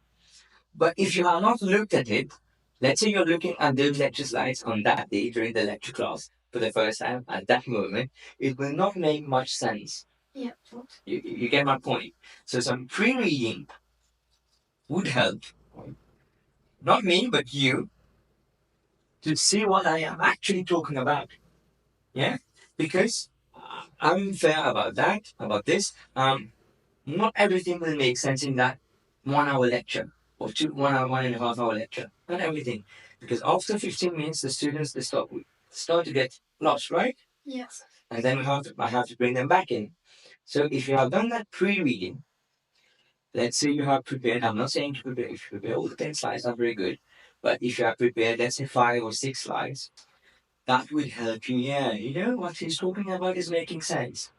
But if you have not looked at it, let's say you're looking at those lecture slides on that day during the lecture class for the first time at that moment, it will not make much sense. Yeah. You get my point. So some pre-reading would help, not me, but you, to see what I am actually talking about. Yeah? Because I'm fair about that, about this. Not everything will make sense in that 1 hour lecture or 1.5 hour lecture. Not everything. Because after 15 minutes, the students they start to get lost, right? Yes. And then I have to bring them back in. So if you have done that pre-reading, let's say you have prepared, I'm not saying to prepare, if you prepare all the 10 slides, are very good. But if you have prepared, let's say 5 or 6 slides, that will help you. Yeah, what he's talking about is making sense.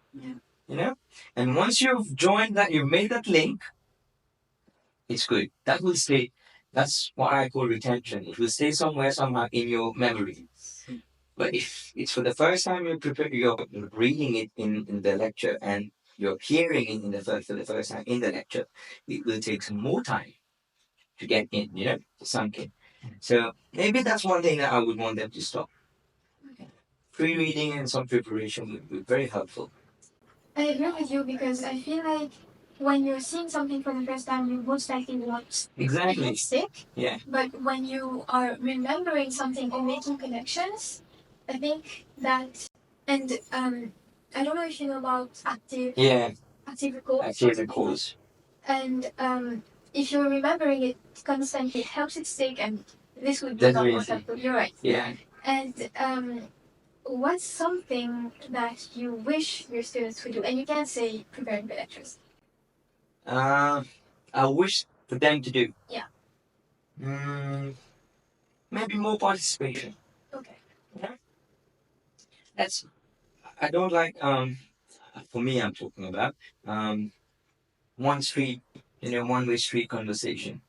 Yeah. And once you've joined that, you've made that link, it's good. That will stay. That's what I call retention. It will stay somewhere, somehow in your memory. But if it's for the first time you're reading it in the lecture and you're hearing it for the first time in the lecture, it will take some more time to get in, sunk in. So maybe that's one thing that I would want them to stop. Pre-reading and some preparation would be very helpful. I agree with you because I feel like when you're seeing something for the first time, you most likely won't get sick. Yeah. But when you are remembering something or making connections, I think that, and I don't know if you know about active recall. Active recalls. And if you're remembering it constantly, it helps it stick, and this would be more helpful. You're right. Yeah. And what's something that you wish your students would do? And you can't say preparing for lectures. I wish for them to do. Yeah. Maybe more participation. Okay. Yeah. I don't like for me I'm talking about one one-way street conversation.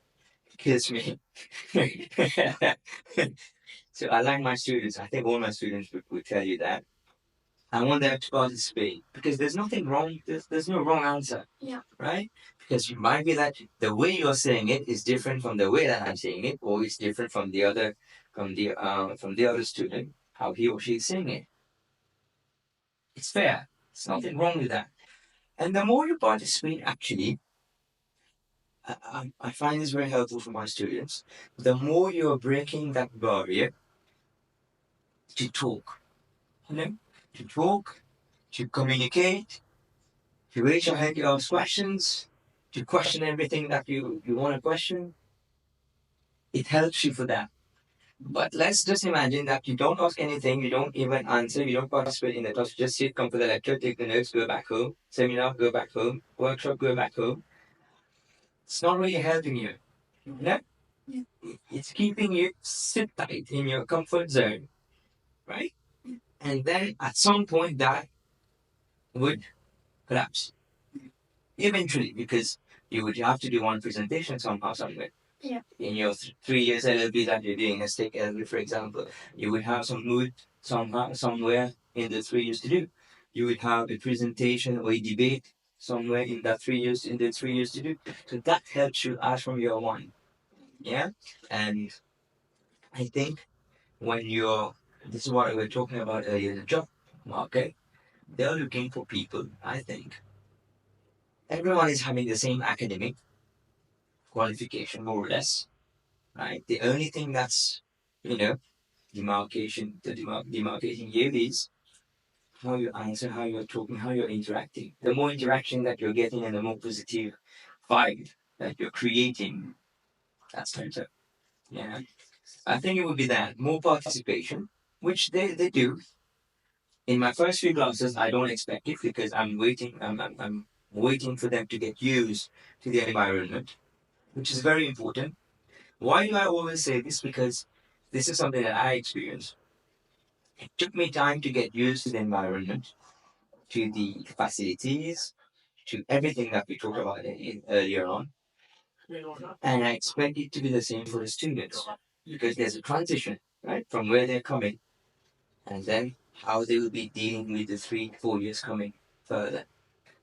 It kills me. So I like my students. I think all my students would tell you that. I want them to participate because there's nothing wrong. There's no wrong answer. Yeah. Right? Because it might be that the way you're saying it is different from the way that I'm saying it, or it's different from the other student, how he or she is saying it. It's fair. There's nothing wrong with that. And the more you participate, actually, I find this very helpful for my students. The more you're breaking that barrier to talk, to talk, to communicate, to raise your hand to ask questions, to question everything that you want to question, it helps you for that. But let's just imagine that you don't ask anything, you don't even answer, you don't participate in the class, you just sit, come for the lecture, take the notes, go back home, seminar, go back home, workshop, go back home. It's not really helping you. No? It's keeping you sit tight in your comfort zone, right? And then at some point that would collapse. Eventually, because you would have to do one presentation somehow, somewhere. Yeah. In your 3 years LLB that you're doing, let's take LLB for example, you would have some mood somehow, somewhere in the 3 years to do. You would have a presentation or a debate somewhere in that 3 years, in the 3 years to do. So that helps you as from year one. Yeah. And I think when you're, this is what we were talking about earlier, the job market, they're looking for people, I think. Everyone is having the same academic qualification, more or less, right? The only thing that's, you know, demarcating you is how you answer, how you're talking, how you're interacting. The more interaction that you're getting and the more positive vibe that you're creating, that's better. Yeah. I think it would be that more participation, which they do. In my first few classes, I don't expect it because I'm waiting for them to get used to the environment, which is very important. Why do I always say this? Because this is something that I experienced. It took me time to get used to the environment, to the facilities, to everything that we talked about earlier on. And I expect it to be the same for the students because there's a transition, right, from where they're coming and then how they will be dealing with the 3 4 years coming further.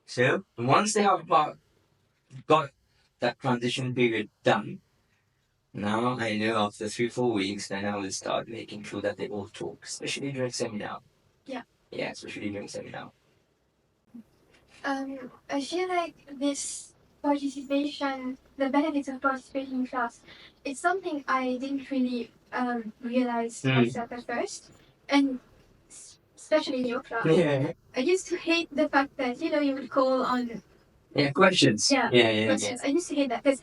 So once they have got that transition period done, now I know after 3 4 weeks, then I will start making sure that they all talk, especially during seminar. Yeah. Yeah, especially during seminar. I feel like this participation, the benefits of participating in class, it's something I didn't really realize myself at first, and especially in your class. Yeah. I used to hate the fact that you would call on. Yeah, questions. Yeah. Questions. I used to hate that because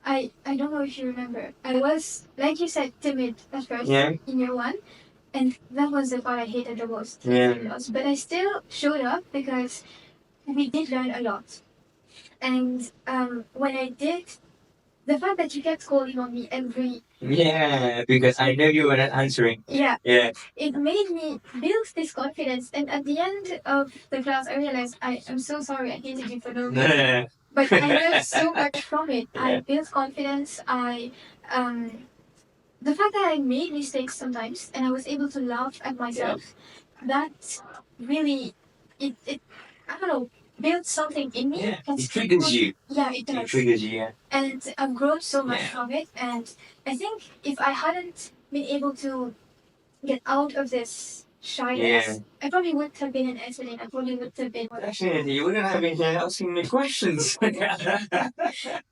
I don't know if you remember. I was, like you said, timid at first. Yeah. In year one. And that was the part I hated the most. Yeah. But I still showed up because we did learn a lot. And when I did, the fact that you kept calling on me every. Yeah, because I know you were not answering. Yeah. Yeah. It made me build this confidence. And at the end of the class, I realized I am so sorry I hated you for no reason. But I learned so much from it. Yeah. I built confidence. The fact that I made mistakes sometimes and I was able to laugh at myself, that really, it I don't know, built something in me. Yeah, it triggers you. Yeah, it does. It triggers you, yeah. And I've grown so much from it. And I think if I hadn't been able to get out of this shyness, I probably wouldn't have been an Esselin. I probably would have been. Definitely, you wouldn't have been here asking me questions.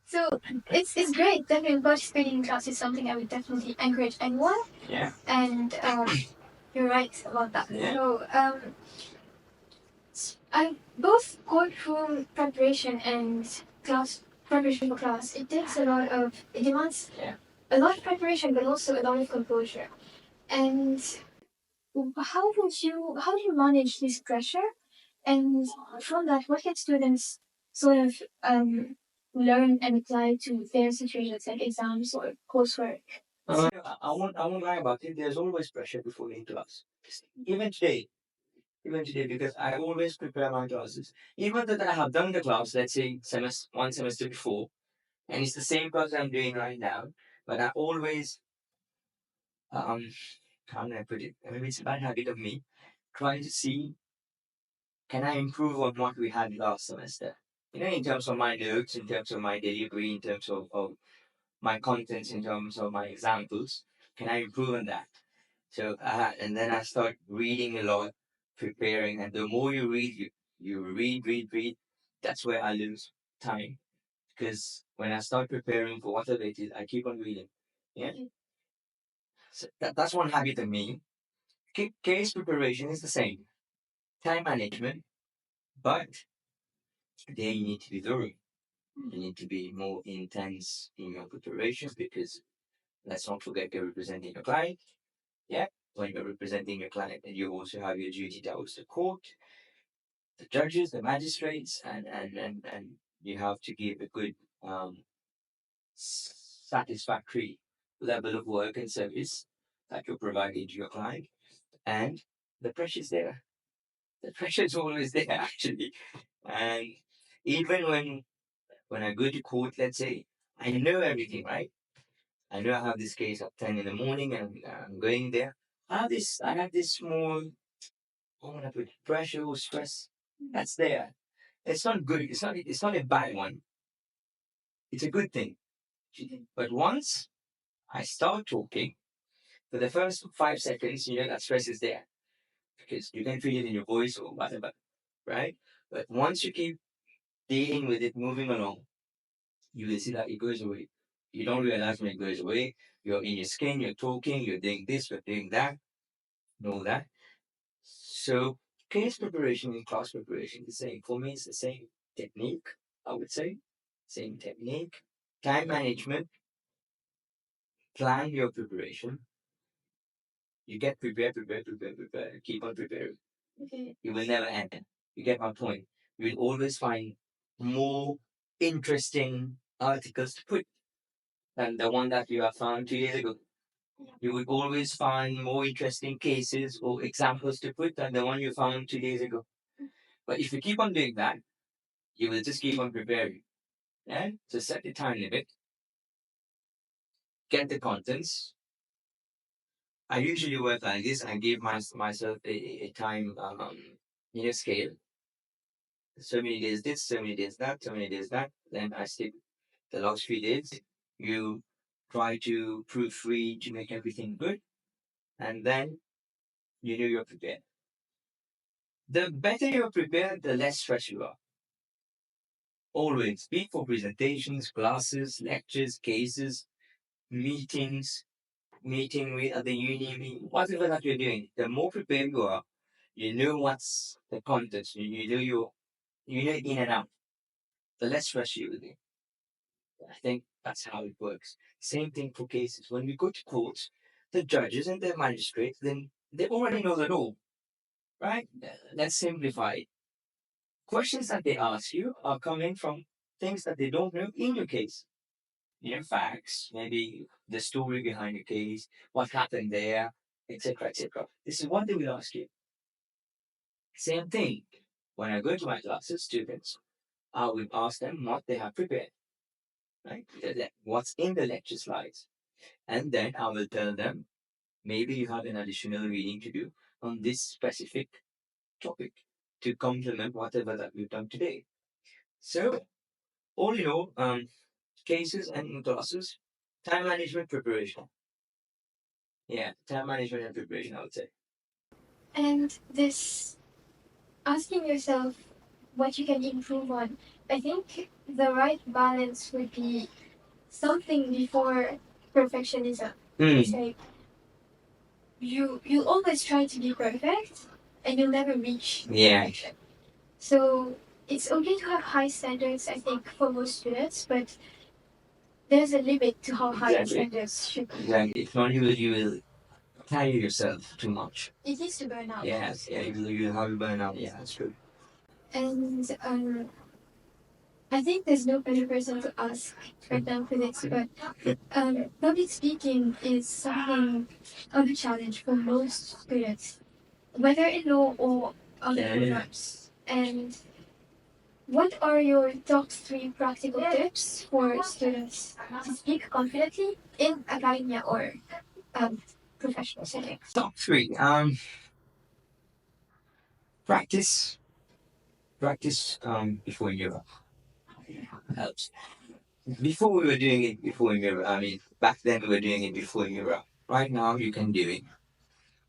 So it's great. Definitely participating in class is something I would definitely encourage anyone. Yeah. And you're right about that. Yeah. So I both courtroom preparation and class preparation for class. It takes a lot of. It demands a lot of preparation, but also a lot of composure. And how do you manage this pressure? And from that, what can students sort of learn and apply to their situations like exams or coursework? I won't lie about it. There's always pressure before in class. Even today, because I always prepare my classes. Even that I have done the class, let's say one semester before, and it's the same class I'm doing right now. But I always how can I put it? Maybe it's a bad habit of me trying to see, can I improve on what we had last semester? In terms of my notes, in terms of my delivery, in terms of my contents, in terms of my examples, can I improve on that? So, and then I start reading a lot, preparing, and the more you read, you read. That's where I lose time because when I start preparing for whatever it is, I keep on reading. Yeah, so that's one habit of me. Case preparation is the same. Time management, but there you need to be thorough. You need to be more intense in your preparations because Let's not forget you're representing your client. Yeah. When you're representing your client, and you also have your duty towards the court, the judges, the magistrates, and you have to give a good, satisfactory level of work and service that you're providing to your client. And the pressure's there. The pressure's always there, actually. And even when I go to court, let's say, I know everything, right? I know I have this case at 10 in the morning and I'm going there. I have this small, what would I put, pressure or stress that's there. It's not good. It's not a bad one. It's a good thing. But once I start talking, for the first 5 seconds, that stress is there because you can feel it in your voice or whatever, right? But once you keep dealing with it, moving along, you will see that it goes away. You don't realize when it goes away. You're in your skin, you're talking, you're doing this, you're doing that, and all that. So case preparation and class preparation, the same. For me, it's the same technique, I would say. Same technique. Time management, plan your preparation. You get prepared, keep on preparing. Okay. You will never end. You get my point. You will always find more interesting articles to put than the one that you have found 2 days ago. You will always find more interesting cases or examples to put than the one you found 2 days ago. But if you keep on doing that, you will just keep on preparing. Yeah? So set the time limit, get the contents. I usually work like this. I give myself a time scale. So many days this, so many days that, so many days that. Then I stick the last 3 days. You try to proofread to make everything good, and then you know you're prepared. The better you're prepared, the less stressed you are. Always be for presentations, classes, lectures, cases, meetings, meeting with other uni, whatever that you're doing. The more prepared you are, you know what's the content. You know in and out. The less stress you will be. I think that's how it works. Same thing for cases. When we go to court, the judges and the magistrates, then they already know the law, right? Let's simplify it. Questions that they ask you are coming from things that they don't know in your case. Facts, maybe the story behind the case, what happened there, etc., etc. This is what they will ask you. Same thing. When I go to my classes, students, I will ask them what they have prepared, right? What's in the lecture slides. And then I will tell them, maybe you have an additional reading to do on this specific topic to complement whatever that we've done today. So, all in all, cases and classes, time management preparation. Yeah, time management and preparation, I would say. And this asking yourself what you can improve on, I think the right balance would be something before perfectionism. It's like you always try to be perfect and you'll never reach perfection. So it's okay to have high standards, I think, for most students, but there's a limit to how high the standards should be. Exactly. If not, you will tire yourself too much. It needs to burn out. Yes, yeah, you have a burnout. Yeah, that's true. And I think there's no better person to ask right now for this, but public speaking is something of a challenge for most students, whether in law or other programs. And what are your top 3 practical tips for students to speak confidently in academia or professional settings? Top three. Practice. Practice. Before you helps. Before we were doing it before mirror. I mean, back then we were doing it before mirror. Right now you can do it.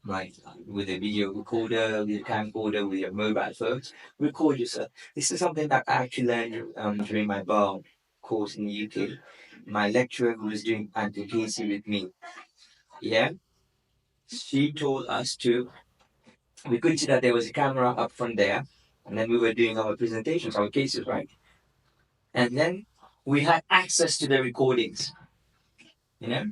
Right, with a video recorder, with a camcorder, with your mobile phones, record yourself. This is something that I actually learned during my bar course in the UK. My lecturer who was doing advocacy with me, yeah, she told us to. We could see that there was a camera up front there, and then we were doing our presentations, our cases, right? And then we had access to the recordings, you know.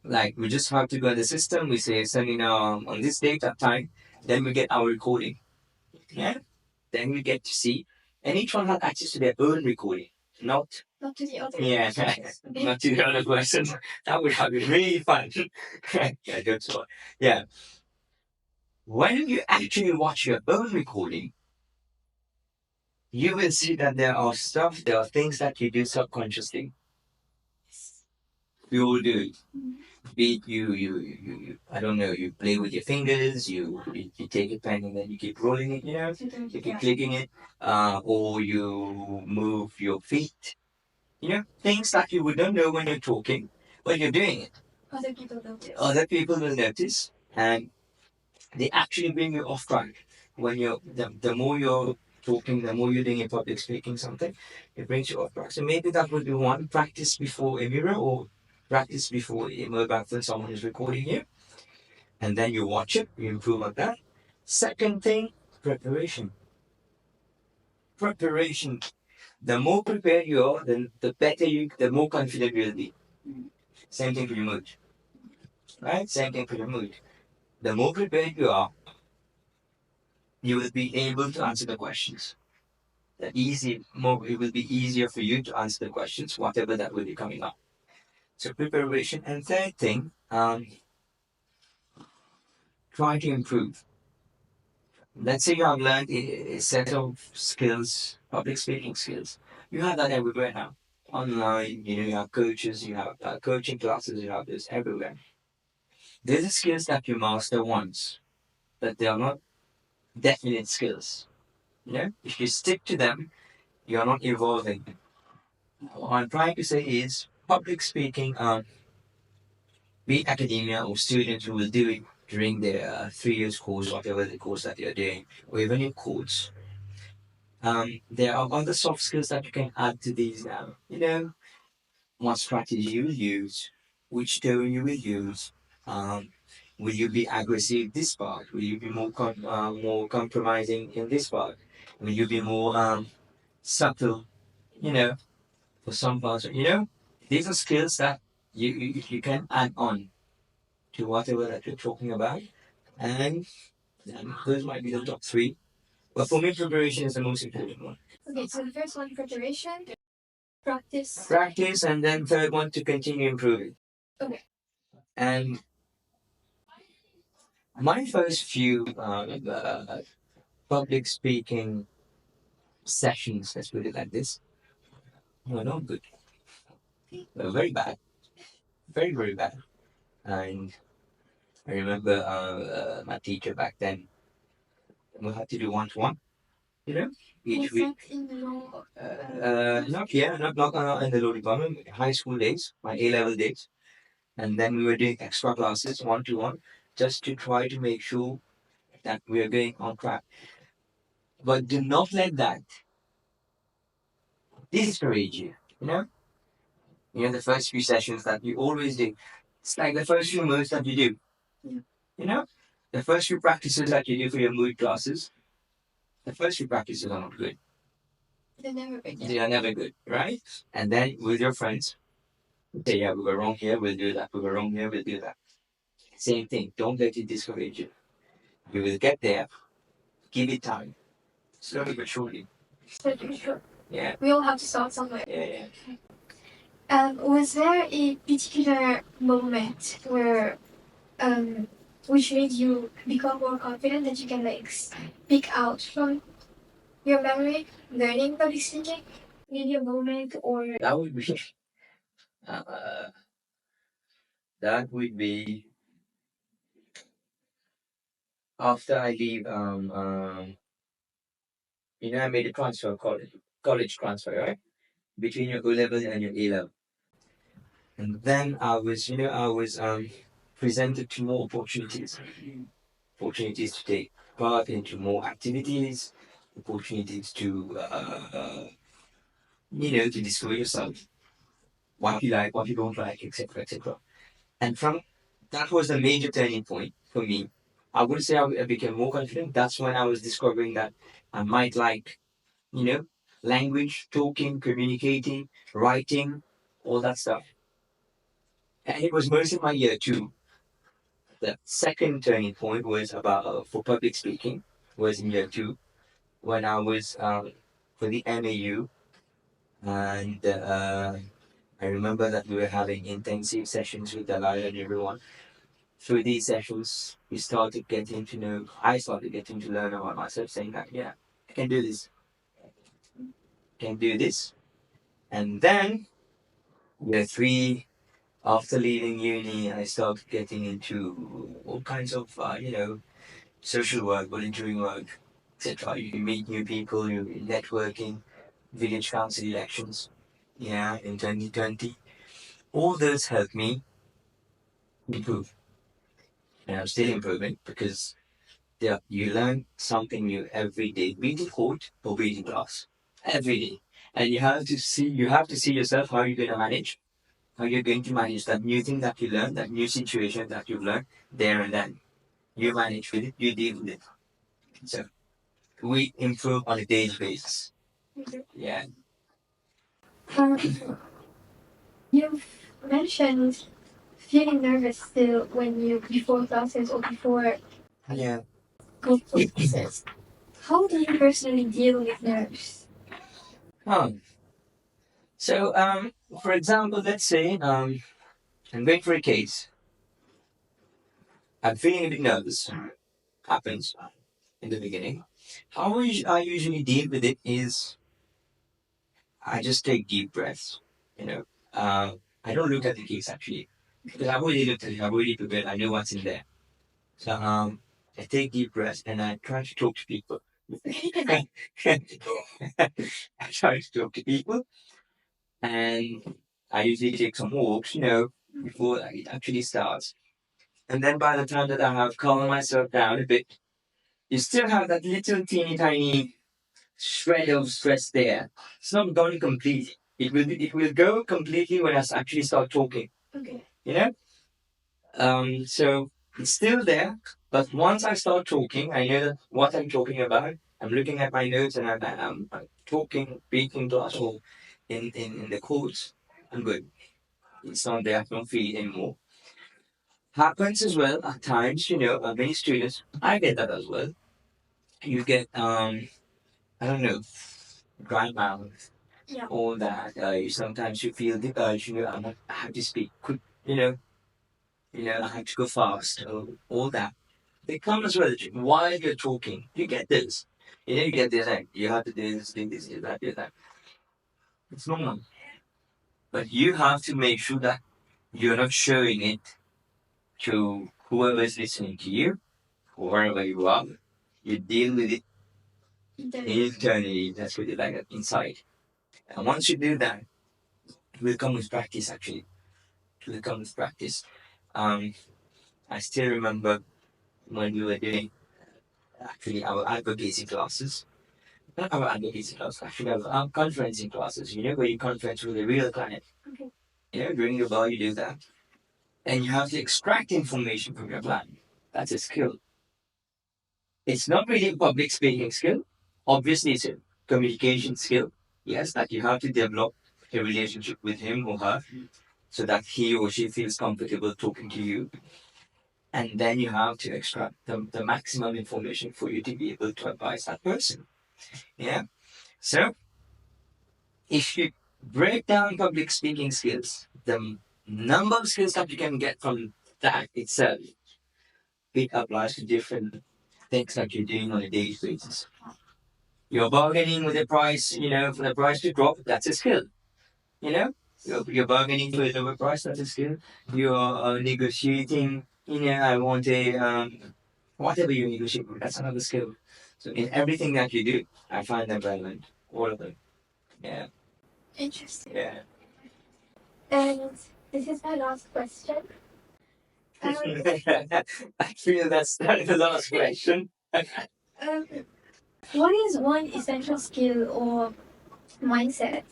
Like we just have to go to the system. We say seminar on this date at time. Then we get our recording. Yeah. Then we get to see, and each one had access to their own recording, not to the other. Yeah, not to the other person. That would have been really fun. Yeah, that's all. Yeah. When you actually watch your own recording, you will see that there are things that you do subconsciously. You will do it. Be it you, I don't know, you play with your fingers, you take a pen and then you keep rolling it, you keep clicking it, or you move your feet, things that you wouldn't know when you're talking, but you're doing it. Other people notice. Other people will notice, and they actually bring you off track. When the more you're talking, the more you're doing in public speaking something, it brings you off track. So maybe that would be one, practice before a mirror or practice before a mobile phone, someone is recording you, and then you watch it, you improve on that. Second thing, preparation. Preparation. The more prepared you are, the more confident you'll be. Same thing for your mood. Right? Same thing for your mood. The more prepared you are, you will be able to answer the questions. It will be easier for you to answer the questions, whatever that will be coming up. So preparation. And third thing, try to improve. Let's say you have learned a set of skills, public speaking skills. You have that everywhere now. Online, you have coaches, you have coaching classes, you have this everywhere. These are skills that you master once, but they are not definite skills. If you stick to them, you're not evolving. What I'm trying to say is public speaking, be it academia or students who will do it during their 3 years course, whatever the course that you're doing, or even in courts. There are other soft skills that you can add to these now. What strategy you will use, which tone you will use. Will you be aggressive this part? Will you be more compromising in this part? Will you be more subtle? You know, for some parts. These are skills that you can add on to whatever that you're talking about, and those might be the top three. But for me, preparation is the most important one. Okay, so the first one, preparation, practice, and then third one, to continue improving. Okay. And my first few public speaking sessions, let's put it like this, were not good. They were very bad, very very bad. And I remember my teacher back then. We had to do one to one, each week. Not in the law department, high school days, my A level days. And then we were doing extra classes, one to one, just to try to make sure that we are going on track. But do not let that discourage you. The first few sessions that you always do. It's like the first few moves that you do. Yeah. The first few practices that you do for your mood classes, the first few practices are not good. They're never good. Yeah. They are never good, right? And then with your friends, say, yeah, we were wrong here, we'll do that. We were wrong here, we'll do that. Same thing. Don't let it discourage you. You will get there. Give it time. Slowly but surely. Slowly, sure. Yeah. We all have to start somewhere. Yeah. Was there a particular moment where which made you become more confident that you can speak out from your memory, learning public speaking? Maybe a moment or uh, that would be after I leave. I made a transfer, college transfer, right, between your O level and your A level, and then I was presented to more opportunities to take part into more activities, opportunities to discover yourself, what you like, what you don't like, etc., etc. And from that was the major turning point for me. I wouldn't say I became more confident. That's when I was discovering that I might like, you know, language, talking, communicating, writing, all that stuff. And it was mostly my year two. The second turning point was about for public speaking was in year two when I was for the MAU, and I remember that we were having intensive sessions with Dalai and everyone. Through these sessions, we started getting to know. I started getting to learn about myself, saying that yeah, I can do this, can do this, and then year three. After leaving uni, I started getting into all kinds of, social work, volunteering work, etc. You meet new people, you networking, village council elections, yeah, in 2020. All those helped me improve. And I'm still improving because yeah, you learn something new every day, be it in court or be it in class. Every day. And you have to see yourself how you're going to manage, how you're going to manage that new thing that you learned, that new situation that you've learned there and then. You manage with it, you deal with it. So we improve on a daily basis. Yeah. Um, you've mentioned feeling nervous still when you before classes or before Yeah. group classes. How do you personally deal with nerves? Oh. So for example, let's say I'm going for a case. I'm feeling a bit nervous. Happens in the beginning. How I usually deal with it is I just take deep breaths. You know, I don't look at the case actually because I've already looked at it. I've already prepared. I know what's in there. So I take deep breaths and I try to talk to people. I try to talk to people, and I usually take some walks, before it actually starts. And then by the time that I have calmed myself down a bit, you still have that little teeny tiny shred of stress there. It's not gone completely. It will go completely when I actually start talking. Okay. You know? So it's still there, but once I start talking, I know that what I'm talking about. I'm looking at my notes and I'm talking, speaking to us all in the course. I'm good. It's not there. I don't feel it anymore. Happens as well at times, many students, I get that as well. You get, I don't know, dry mouth, Yeah. all that. Sometimes you feel the urge, I have to speak quick, I have to go fast, all that. They come as well while you're talking. You get this. You get this, like, you have to do this, do that. It's normal. But you have to make sure that you're not showing it to whoever is listening to you, wherever you are. You deal with it internally. Let's put it like that, inside. And once you do that, it will come with practice, actually. It will come with practice. Um, I still remember when we were doing, actually, our advocacy classes. Not our advocacy class, actually, our conferencing classes, where you conference with a real client. Okay. During your bar, you do that. And you have to extract information from your client. That's a skill. It's not really a public speaking skill. Obviously, it's a communication skill. Yes, that you have to develop a relationship with him or her so that he or she feels comfortable talking to you. And then you have to extract the maximum information for you to be able to advise that person. Yeah. So if you break down public speaking skills, the number of skills that you can get from that itself, it applies to different things that you're doing on a daily basis. You're bargaining with the price, for the price to drop, that's a skill. You know, you're bargaining for a lower price, that's a skill. You're negotiating, I want a, whatever you negotiate with, that's another skill. So in everything that you do, I find them relevant, all of them. Yeah. Interesting. Yeah. And this is my last question. Um, I feel that's the last question. um, what is one essential skill or mindset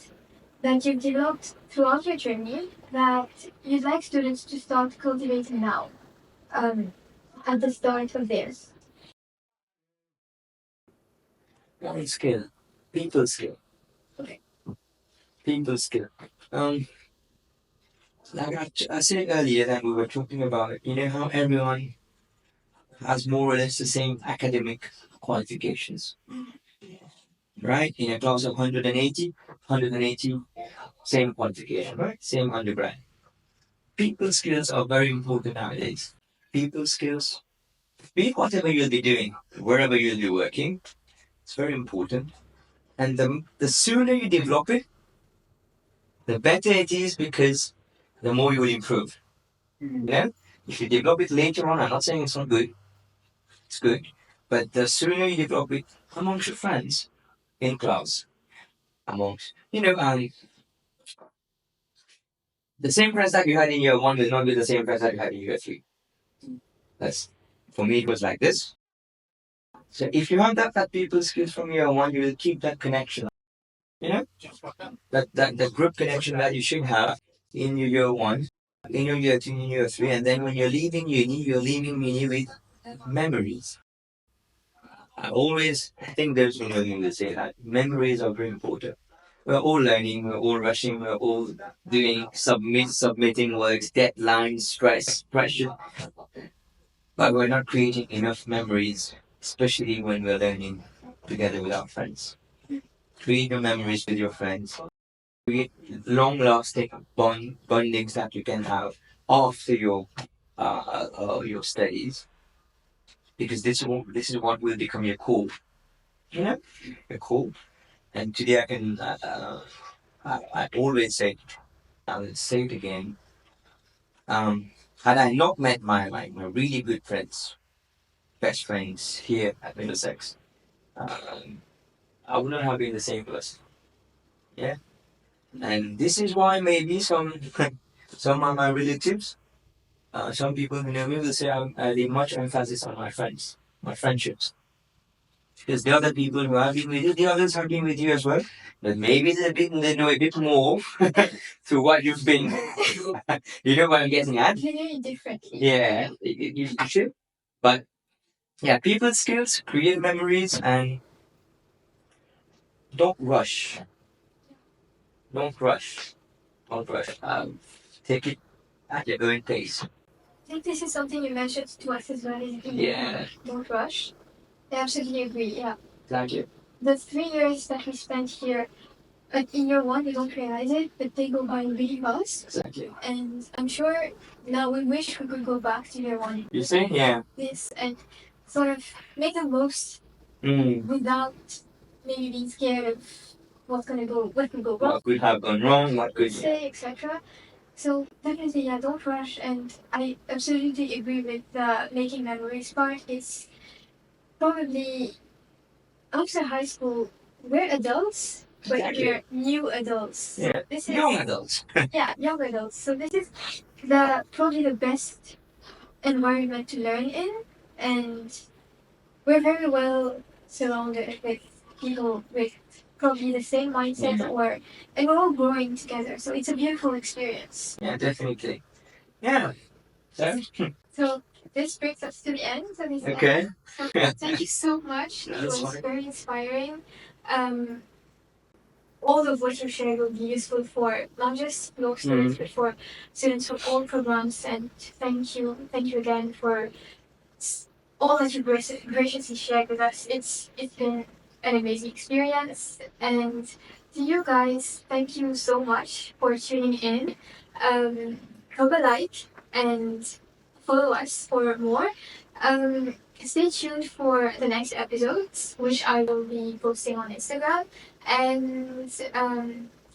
that you've developed throughout your journey that you'd like students to start cultivating now, at the start of theirs? One skill, people skill, Okay. people skill. Um, Like I said earlier that we were talking about, how everyone has more or less the same academic qualifications, right? In a class of 180, same qualification, right? Same undergrad. People skills are very important nowadays. People skills, be it whatever you'll be doing, wherever you'll be working, it's very important. And the sooner you develop it, the better it is because the more you will improve. Yeah? If you develop it later on, I'm not saying it's not good, it's good. But the sooner you develop it amongst your friends in class, amongst, the same friends that you had in year one will not be the same friends that you had in year three. That's, for me, it was like this. So if you have that people skills from year one, you will keep that connection. You know, that group connection that you should have in your year one, in your year two, in your year three, and then when you're leaving uni, you're leaving uni with memories. I always think there's going to say that memories are very important. We're all learning, we're all rushing, we're all doing submitting works, deadlines, stress, pressure, but we're not creating enough memories, especially when we're learning together with our friends. Create your memories with your friends. Create long-lasting bondings that you can have after your studies, because this is what will become your core. You know, your core. And today I can I always say, I will say it again. Had I not met my really good friends, best friends here at Middlesex, I wouldn't have been the same person. Yeah, and this is why maybe some of my relatives, some people who know me will say I lay much emphasis on my friends, my friendships. Because the other people who have been with you, the others have been with you as well. But maybe they know a bit more to what you've been. You know what I'm getting at? Very different. Yeah, you should. But yeah, people skills, create memories, and don't rush. Don't rush. Don't rush. Take it at your own pace. I think this is something you mentioned to us as well. Yeah. Don't rush. I absolutely agree. Yeah. Thank you. The 3 years that we spent here, in year one, we don't realize it, but they go by really fast. Exactly. And I'm sure now we wish we could go back to year one. You say? Yeah. This and sort of make the most without maybe being scared of what could go wrong. What could have gone wrong? What could say, etc. So definitely, yeah, don't rush. And I absolutely agree with the making memories part. It's probably after high school, we're adults, but Exactly. we're new adults. So Yeah. this is Young adults. yeah, young adults. So this is probably the best environment to learn in, and we're very well surrounded with people with probably the same mindset, and we're all growing together. So it's a beautiful experience. Yeah, definitely. Yeah. So this brings us to the end of this. Okay. So thank you so much. It was very inspiring. All of what you shared will be useful for not just law students, but for students from all programs. And thank you again for all that you graciously shared with us. It's been an amazing experience. And to you guys, thank you so much for tuning in. Drop a like and follow us for more. Stay tuned for the next episodes, which I will be posting on Instagram. And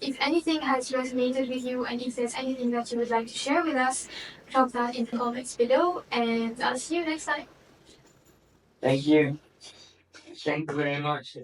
if anything has resonated with you, and if there's anything that you would like to share with us, drop that in the comments below. And I'll see you next time. Thank you. Thank you very much.